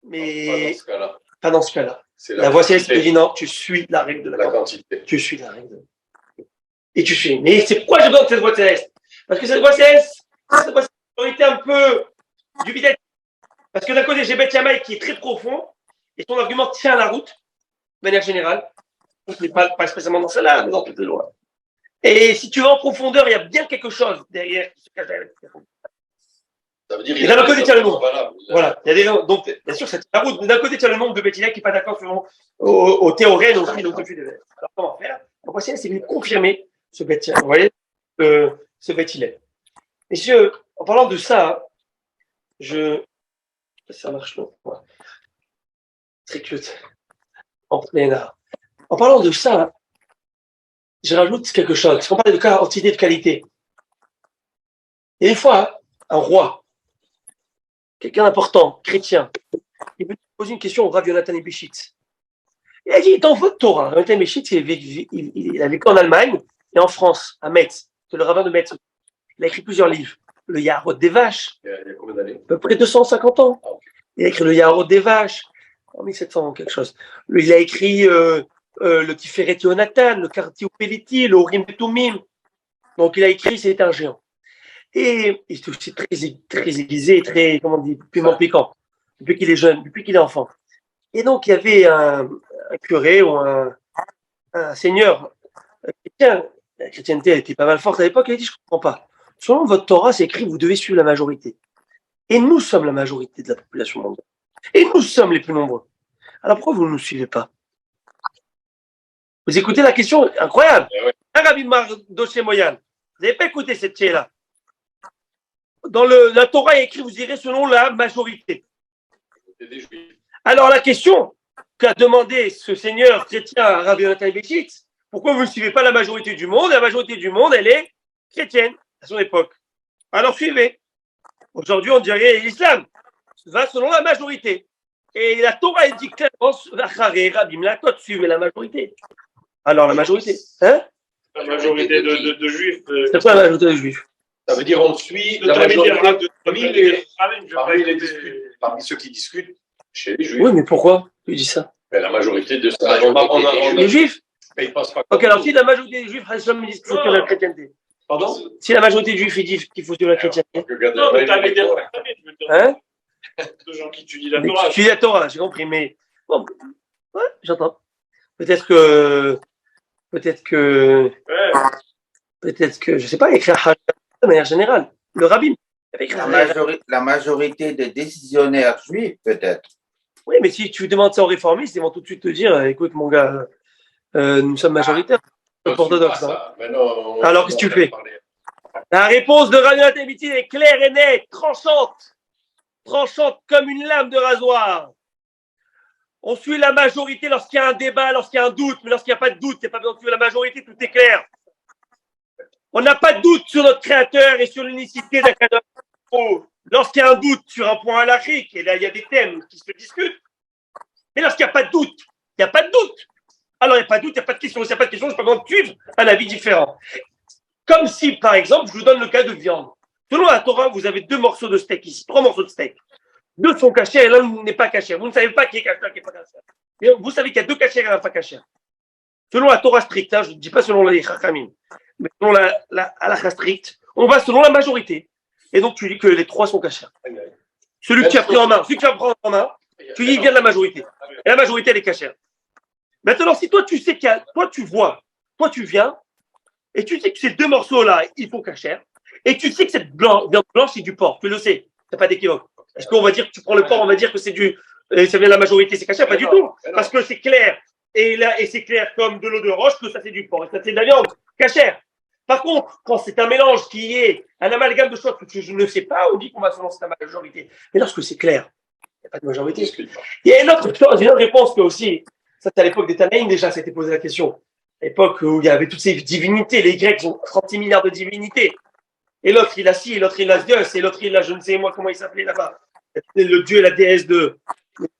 Mais pas dans ce cas-là. La voix céleste te dit non, tu suis la règle de la quantité. Tu suis la règle. Et tu suis. Mais c'est pourquoi j'ai besoin de cette voix céleste? Parce que cette voix céleste, aurait été un peu dubitative. Parce que d'un côté, j'ai Beth Shammai qui est très profond, et son argument tient la route, de manière générale. Pas spécialement dans celle-là, mais dans toutes les lois. Et si tu vas en profondeur, il y a bien quelque chose derrière qui se cache derrière. Ça veut dire et d'un côté, tu as le nombre. Voilà. Il y a des gens, donc, bien sûr, c'est la route. Mais d'un côté, tu as le nombre de Beth Hillel qui n'est pas d'accord au théorème, au philosophie de l'être. Alors, comment faire? La voici, c'est venu confirmer ce Beth Hillel. Vous voyez, ce Beth Hillel. Messieurs, en parlant de ça, ça marche, non? Ouais. Très cute. En parlant de ça, je rajoute quelque chose. Parce qu'on parlait de quantité de qualité. Et une fois, un roi, quelqu'un d'important, chrétien, il veut poser une question au Rav Yonatan Ebeshitz. Il a dit, dans votre Torah, Yonatan Ebeshitz, il a vécu en Allemagne et en France, à Metz. C'est le rabbin de Metz. Il a écrit plusieurs livres. Le Yaharot des vaches. Il y a combien d'années? À peu près 250 ans. Ah, okay. Il a écrit le Yaharot des vaches. En 1700 quelque chose. Il a écrit le Tiferet Yonatan, le Karti Upeliti, le Urim Betumim. Donc il a écrit, c'est un géant. Et il est aussi très aiguisé, très, comment on dit, piment piquant, depuis qu'il est jeune, depuis qu'il est enfant. Et donc, il y avait un curé ou un seigneur chrétien. La chrétienté, elle était pas mal forte à l'époque. Il a dit, je ne comprends pas. Selon votre Torah, c'est écrit, vous devez suivre la majorité. Et nous sommes la majorité de la population mondiale. Et nous sommes les plus nombreux. Alors, pourquoi vous ne nous suivez pas? Vous écoutez la question incroyable. Rabbi Mardoché Moyan, vous n'avez pas écouté cette là. Dans la Torah, il y a écrit, vous irez selon la majorité. Alors, la question qu'a demandé ce seigneur chrétien à Rabbi Yonatan Ebeshitz, pourquoi vous ne suivez pas la majorité du monde? La majorité du monde, elle est chrétienne à son époque. Alors, suivez. Aujourd'hui, on dirait l'islam va selon la majorité. Et la Torah, elle dit clairement, Rabbi Mlatot, suivez la majorité. Alors, la majorité, hein? La majorité de juifs. C'est quoi la majorité de juifs? Ça veut dire on suit la majorité parmi ceux qui discutent chez les juifs. Oui, mais pourquoi tu dis ça? Mais la majorité de les juifs. Mais ils pensent pas. Ok, alors si la majorité des juifs, Hashem dit qu'il faut suivre la chrétienteté. Pardon? Si la majorité des juifs, ils disent qu'il faut suivre la chrétienteté. Non, mais t'avais des hein? De gens qui étudient la Torah. Tu étudies la Torah, j'ai compris, mais bon, ouais, j'entends. Peut-être que, je sais pas, écrire de manière générale. Le rabbin. La majorité des décisionnaires juifs, peut-être. Oui, mais si tu demandes ça aux réformistes, ils vont tout de suite te dire, écoute, mon gars, nous sommes majoritaires, orthodoxes. Alors, qu'est-ce que tu fais? La réponse de Rabbi Yonatan Ebeshitz est claire et nette, tranchante comme une lame de rasoir. On suit la majorité lorsqu'il y a un débat, lorsqu'il y a un doute, mais lorsqu'il n'y a pas de doute, il n'y a pas besoin de suivre la majorité, tout est clair. On n'a pas de doute sur notre créateur et sur l'unicité d'Akadosh. Lorsqu'il y a un doute sur un point halachique, et là il y a des thèmes qui se discutent, mais lorsqu'il n'y a pas de doute, il n'y a pas de doute. Alors il n'y a pas de doute, il n'y a pas de question. S'il n'y a pas de question, je n'ai pas besoin de suivre un avis différent. Comme si, par exemple, je vous donne le cas de viande. Selon la Torah, vous avez 2 morceaux de steak ici, 3 morceaux de steak. 2 sont cachés et l'un n'est pas caché. Vous ne savez pas qui est caché, qui n'est pas caché. Et vous savez qu'il y a 2 cachés et un pas caché. Selon la Torah stricte, hein, je ne dis pas selon les Chachamim, mais selon la halakha stricte, on va selon la majorité. Et donc tu dis que les 3 sont cachés. Celui que tu as pris en main, celui que tu vas prendre en main, tu dis il vient de la majorité. Et la majorité, elle est cachée. Maintenant, si toi tu sais qu'il y a, toi tu vois, toi tu viens, et tu sais que ces 2 morceaux-là, ils font cachère, et tu sais que cette viande blanche, c'est du porc, tu le sais, c'est pas d'équivoque. Est-ce qu'on va dire que tu prends le porc, on va dire que c'est ça vient de la majorité, c'est cachère? Pas du tout, parce que c'est clair, et c'est clair comme de l'eau de roche que ça c'est du porc, et ça c'est de la viande, cachère. Par contre, quand c'est un mélange qui est un amalgame de choses que je ne sais pas, on dit qu'on va selon cette majorité. Mais lorsque c'est clair, il n'y a pas de majorité. Il y a une autre réponse que aussi, ça c'est à l'époque des Tanaïm déjà, s'était posé la question. À l'époque où il y avait toutes ces divinités, les Grecs ont 36 milliards de divinités. Et l'autre il a ci, et l'autre il a Zeus, et l'autre il a je ne sais moi comment il s'appelait là-bas. Le dieu et la déesse de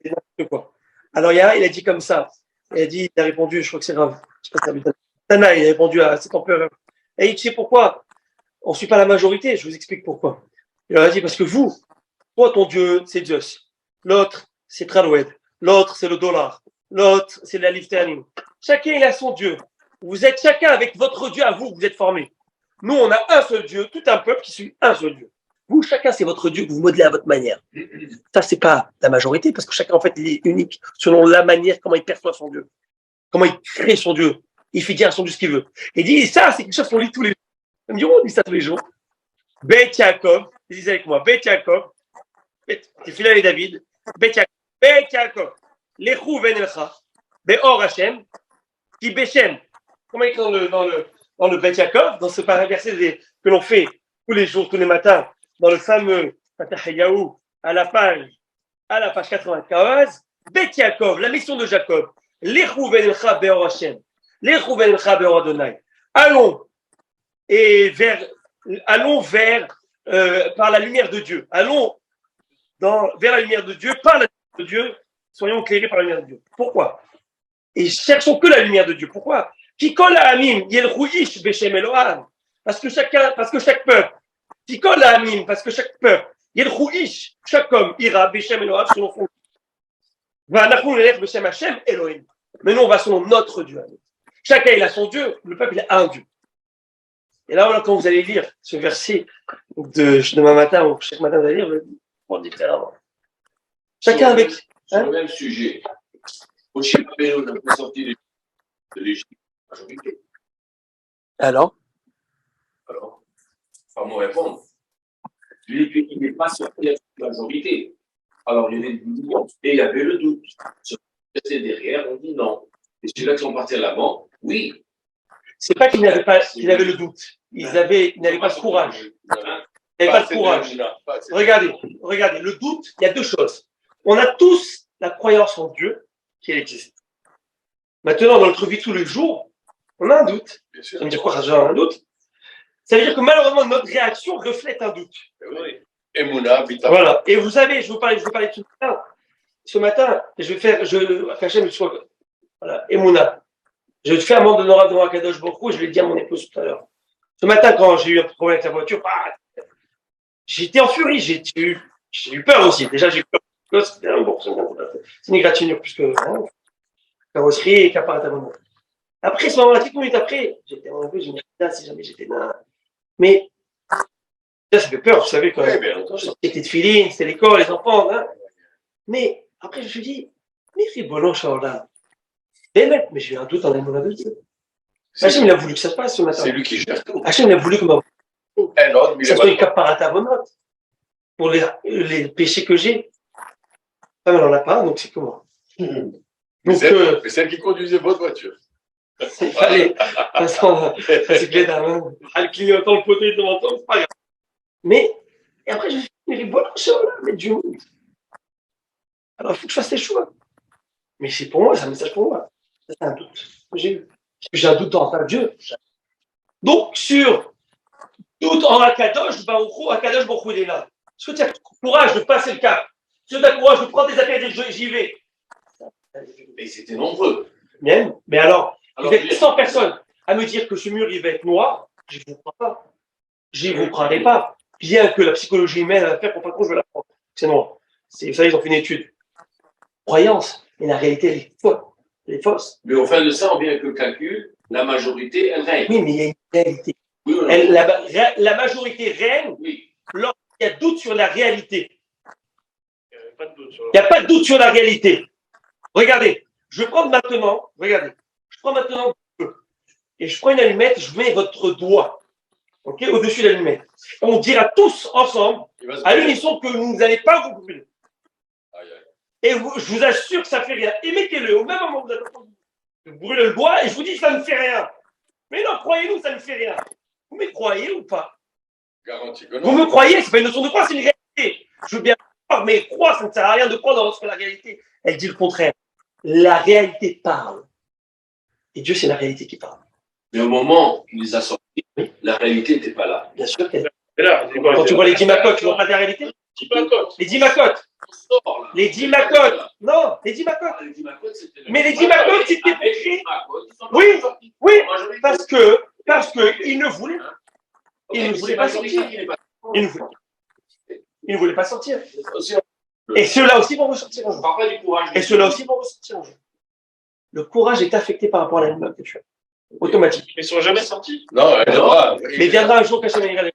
n'importe quoi. Alors il a dit comme ça. Il a répondu, je crois que c'est grave. Je sais pas si Tana, il a répondu à cet empereur. Et il dit, tu sais pourquoi on ne suit pas la majorité? Je vous explique pourquoi. Il leur a dit, parce que vous, toi, ton Dieu, c'est Zeus. L'autre, c'est Tranwed. L'autre, c'est le dollar. L'autre, c'est la Liftanim. Chacun, il a son Dieu. Vous êtes chacun avec votre Dieu à vous, vous êtes formés. Nous, on a un seul Dieu, tout un peuple qui suit un seul Dieu. Vous, chacun, c'est votre Dieu que vous modelez à votre manière. Ça, c'est pas la majorité, parce que chacun, en fait, il est unique selon la manière, comment il perçoit son Dieu. Comment il crée son Dieu. Il fait dire à son Dieu ce qu'il veut. Et il dit, ça, c'est quelque chose qu'on lit tous les jours. Il me dit, on lit ça tous les jours. Bet Yaakov, disait avec moi, Bet Yaakov, c'est Philal et David, Bet Yaakov, Lechou ven elcha, Be'or Hashem, qui Beshem. Comment il écrit dans le Bet Yaakov, dans ce verset que l'on fait tous les jours, tous les matins, dans le fameux Patahayahu, à la page 95, Bet Yaakov, la mission de Jacob, Lechou ven elcha, Be'or Hashem. Allons vers par la lumière de Dieu. Allons vers la lumière de Dieu, par la lumière de Dieu. Soyons éclairés par la lumière de Dieu. Pourquoi? Et cherchons que la lumière de Dieu. Pourquoi? Parce que chaque peuple, parce que chaque peuple, chaque homme ira Beshem Elohim selon son Dieu. Mais nous, on va selon notre Dieu. Chacun, il a son Dieu. Le peuple, il a un Dieu. Et là, quand vous allez lire ce verset de demain matin, ou chaque matin, vous allez lire, on dit différemment. Chacun avec. Sur le même sujet. Moshe Rabbeinu n'a pas sorti de l'Égypte. Majorité. Alors, pas moi répondre. Lui, il n'est pas sorti de la majorité. Alors, il y avait des millions. Et il y avait le doute. Sur derrière, on dit non. Et celui-là qui sont partis à l'avant, oui. c'est pas qu'il avait le doute. Il n'avait pas ce courage. Il n'avait pas de courage. Regardez, le doute, il y a 2 choses. On a tous la croyance en Dieu qui existe. Maintenant, dans notre vie tous les jours, on a un doute. Ça veut dire quoi, j'ai un doute? Ça veut dire que malheureusement, notre réaction reflète un doute. Oui. Et Mouna, voilà. Et vous savez, je vais parler de ce matin. Ce matin, voilà, Emouna. Je vais te faire un monde honorable devant Akadosh Baruch Hu, je l'ai dit à mon épouse tout à l'heure. Ce matin, quand j'ai eu un problème avec la voiture, j'étais en furie, j'ai eu peur aussi. Déjà, j'ai eu peur. C'est une égratignure plus que carrosserie et caparatablement. Après, ce moment-là, quelques minutes après, j'étais en peu, je me disais, si jamais j'étais là. Mais ça fait peur, vous savez, quand c'était de filine, c'était l'école, les enfants. Hein. Mais après, je me suis dit, mais c'est bon, là. Mais j'ai eu un doute en amour de Dieu. Hachem, il a voulu que ça se passe ce matin. C'est lui qui gère tout. Hachem, il a voulu que ça soit une caparatabonate pour les péchés que j'ai. Ah, mais on n'en a pas, donc c'est comment? Donc, c'est celle qui conduisait votre voiture. Il fallait. C'est clair, le clignotant, le poteau, il devant toi, c'est pas grave. Mais, et après, je me suis dit, mais bon, mais Dieu. Alors, il faut que je fasse les choix. Mais c'est pour moi, c'est un message pour moi. C'est un doute que j'ai eu. J'ai un doute en Dieu. Donc, sur doute en Akadosh, Akadosh Baruch Hu, il est là. Est-ce que tu as le courage de passer le cap? Est-ce que tu as le courage de prendre tes affaires et de dire j'y vais? Mais c'était nombreux. Même. Mais alors il y avait 100 personnes à me dire que ce mur, il va être noir. Je ne vous crois pas. Je ne vous croirai pas. bien que la psychologie humaine va faire pour pas qu'on je veux la prendre. C'est non. Vous savez, ils ont fait une étude. Croyance, mais la réalité, elle est fausse. Elle est fausse. Mais au fin de ça, on vient avec le calcul, la majorité, elle règne. Oui, mais il y a une réalité. Oui, La majorité règne oui. lorsqu'il y a doute sur la réalité. Il n'y a pas de doute sur Il n'y a pas de doute sur la réalité. Regardez, je vais prendre maintenant, regardez, je prends maintenant et je prends une allumette, je mets votre doigt, ok, au-dessus de l'allumette. On dira tous ensemble, à l'unisson, que vous n'allez pas vous brûler. Et je vous assure que ça ne fait rien. Et mettez-le au même moment où vous êtes en train de brûler le bois, et je vous dis que ça ne fait rien. Mais non, croyez-nous, ça ne fait rien. Vous me croyez ou pas? Garantie que non. Vous me croyez? C'est pas une notion de croire, c'est une réalité. Je veux bien croire, mais croire, ça ne sert à rien de croire lorsque la réalité, elle dit le contraire. La réalité parle. Et Dieu, c'est la réalité qui parle. Mais au moment où il les a sortis, la réalité n'était pas là. Bien sûr qu'elle. Et là, c'est quoi, Quand tu vois les 10 macotes, tu vois pas de la réalité? Les 10 macotes. On sort, là. Les 10 macotes. Non, les 10 macotes. Ah, les 10 macotes, c'était Mais les 10 macotes, c'était Avec les péché. 10 macotes, ils sont Oui, pas sortis. oui, La majorité. parce que il ne voulait, Ok, il ne c'est voulait la pas majorité sortir. qui n'est pas- Il ne voulait pas sortir. Aussi, Et ceux-là aussi vont ressortir un on jour. parle pas du courage. Et ceux-là aussi vont ressortir un jour. Le courage est affecté par rapport à l'animal que tu as. Automatique. Ils ne sont jamais sortis. Non, elle devra. Mais viendra un jour qu'Hachem ira les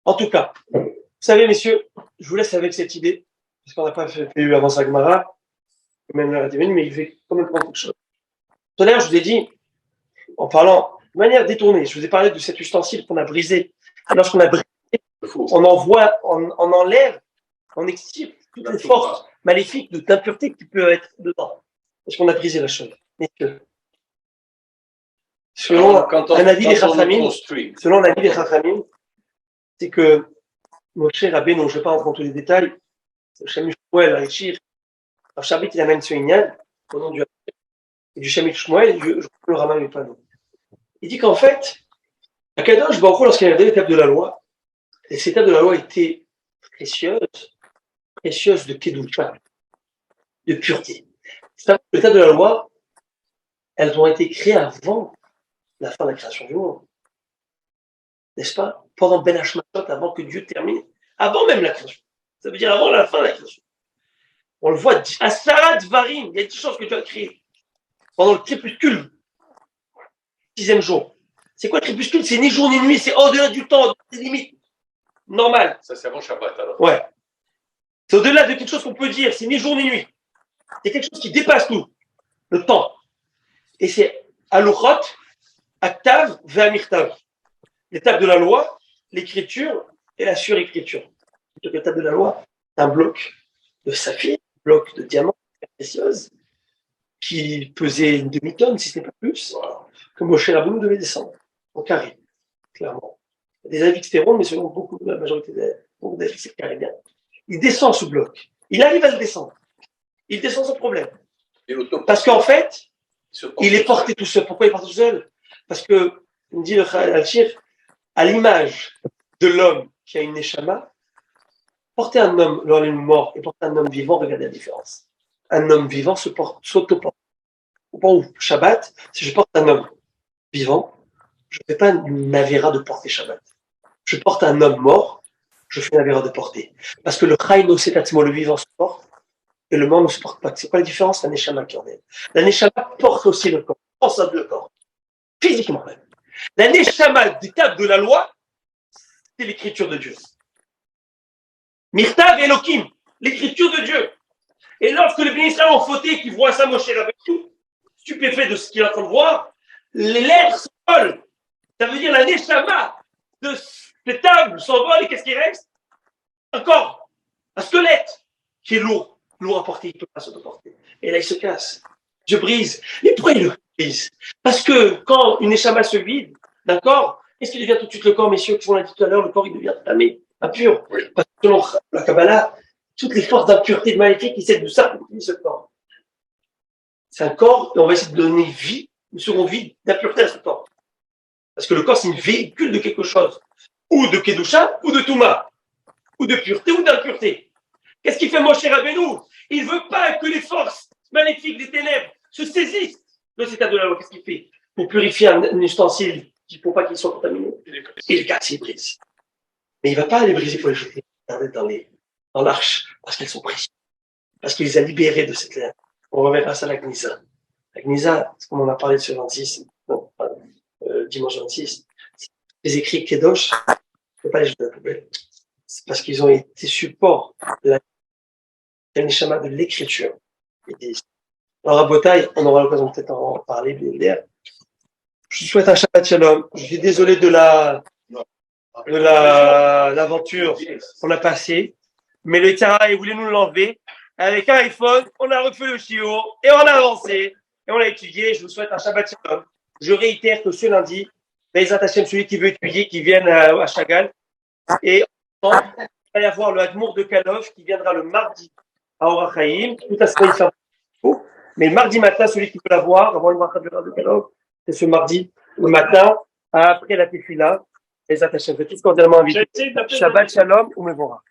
En tout cas, vous savez, messieurs, je vous laisse avec cette idée, parce qu'on n'a pas fait avant ça Gemara, même la divine, mais il fait quand même prendre quelque chose. Tout à l'heure, je vous ai dit, en parlant de manière détournée, je vous ai parlé de cet ustensile qu'on a brisé. Lorsqu'on a brisé, on envoie, on enlève, on extirpe toutes les forces maléfiques d'impureté qui peuvent être dedans. Parce qu'on a brisé la chose. Messieurs, selon un avis des Chachamim, c'est que Moshe Rabbeinu, je ne vais pas rentrer dans tous les détails, Shemit Shmuel, Aïchir, alors Chabit, il amène ce Inyan, au nom du Shemit Shmuel, le Rama Mipano. Il dit qu'en fait, Akadosh Baruch Hu, lorsqu'il a regardé l'étape de la loi, et cette étape de la loi était précieuse de Kedusha, de pureté. L'étape de la loi, elles ont été créées avant la fin de la création du monde. N'est-ce pas? Pendant Ben Hashmatot, avant que Dieu termine, avant même la création. Ça veut dire avant la fin de la création. On le voit, à Sarat Varim, il y a 10 choses que Dieu a créées. Pendant le crépuscule, 6e jour. C'est quoi le crépuscule? C'est ni jour ni nuit, c'est au-delà du temps, des limites. Normal. Ça, c'est avant Shabbat, alors. Ouais. C'est au-delà de quelque chose qu'on peut dire, c'est ni jour ni nuit. C'est quelque chose qui dépasse nous, le temps. Et c'est Aluchot, Aktav, Ve'amirtav. L'étape de la loi, l'écriture et la surécriture. L'étape de la loi, c'est un bloc de saphir, un bloc de diamant précieuse, qui pesait une demi-tonne, si ce n'est pas plus, que Moshe Rabbeinu devait descendre, en carré, clairement. Il y a des avis que c'était rond, mais selon beaucoup, la majorité des avis, c'est carré bien. Il descend ce bloc. Il arrive à le descendre. Il descend sans problème. Parce qu'en fait, il est porté tout seul. Pourquoi il est porté tout seul? Parce que, il me dit le Al-Shir, à l'image de l'homme qui a une neshama, porter un homme lors d'une mort et porter un homme vivant, regardez la différence. Un homme vivant s'auto-porte. Au point où Shabbat, si je porte un homme vivant, je ne fais pas une avéra de porter Shabbat. Je porte un homme mort, je fais une avéra de porter. Parce que le chayno setatzmo, le vivant se porte, et le mort ne se porte pas. C'est quoi la différence? La neshama qui en est. La neshama porte aussi le corps, ensemble le corps, physiquement même. La neshama d'étape de la loi, c'est l'écriture de Dieu. Mirtav Elohim, l'écriture de Dieu. Et lorsque les bénis Israël ont fauté, qu'ils voient ça, Moshe Rabbeinu, stupéfait de ce qu'il est en train de voir, les lettres s'envolent. Ça veut dire la neshama de ces tables s'envole et qu'est-ce qui reste? Un corps, un squelette qui est lourd à porter, il ne peut pas se porter. Et là, il se casse. Dieu brise. Mais pourquoi il le brise? Parce que quand une neshama se vide d'un corps, qu'est-ce qui devient tout de suite le corps, messieurs? Comme on l'a dit tout à l'heure, le corps, il devient tamé, impur. Oui. Parce que selon la Kabbalah, toutes les forces d'impureté, de maléfique, ils essaient de s'approprier ce corps. C'est un corps, et on va essayer de donner vie, une seconde vie d'impureté à ce corps. Parce que le corps, c'est une véhicule de quelque chose. Ou de Kedusha, ou de Touma. Ou de pureté, ou d'impureté. Qu'est-ce qu'il fait Moshe Rabbeinu? Il ne veut pas que les forces maléfiques des ténèbres se saisissent de cet état de la loi. Qu'est-ce qu'il fait? Pour purifier un ustensile, pour pas qu'il soit contaminé. et le gaz, il brise. Mais il ne va pas les briser pour les jeter dans l'arche, parce qu'elles sont précieuses. Parce qu'il les a libérées de cette lettre. On reverra ça à la Gnisa. La Gnisa, comme on a parlé de ce 26, dimanche 26, les écrits Kedosh, on ne peut pas les jeter à la poubelle. C'est parce qu'ils ont été support de la neshama de l'écriture. Alors, à Botaï, on aura l'occasion peut-être d'en parler, bien sûr. Je vous souhaite un Shabbat Shalom. Je suis désolé de l'aventure qu'on a passée, mais le Tara, il voulait nous l'enlever. Avec un iPhone, on a refait le chiot et on a avancé et on a étudié. Je vous souhaite un Shabbat Shalom. Je réitère que ce lundi, Bezrat Hashem, celui qui veut étudier, qui vienne à Chagall. Et il va y avoir le Admour de Kalov qui viendra le mardi à Orachaim. Tout à fait, mais le mardi matin, celui qui peut l'avoir, avoir une bracha de Kalov, c'est ce mardi, le matin, après la Tefila. Bezrat Hashem, vous êtes tous cordialement invités. Shabbat Shalom ou Mevora.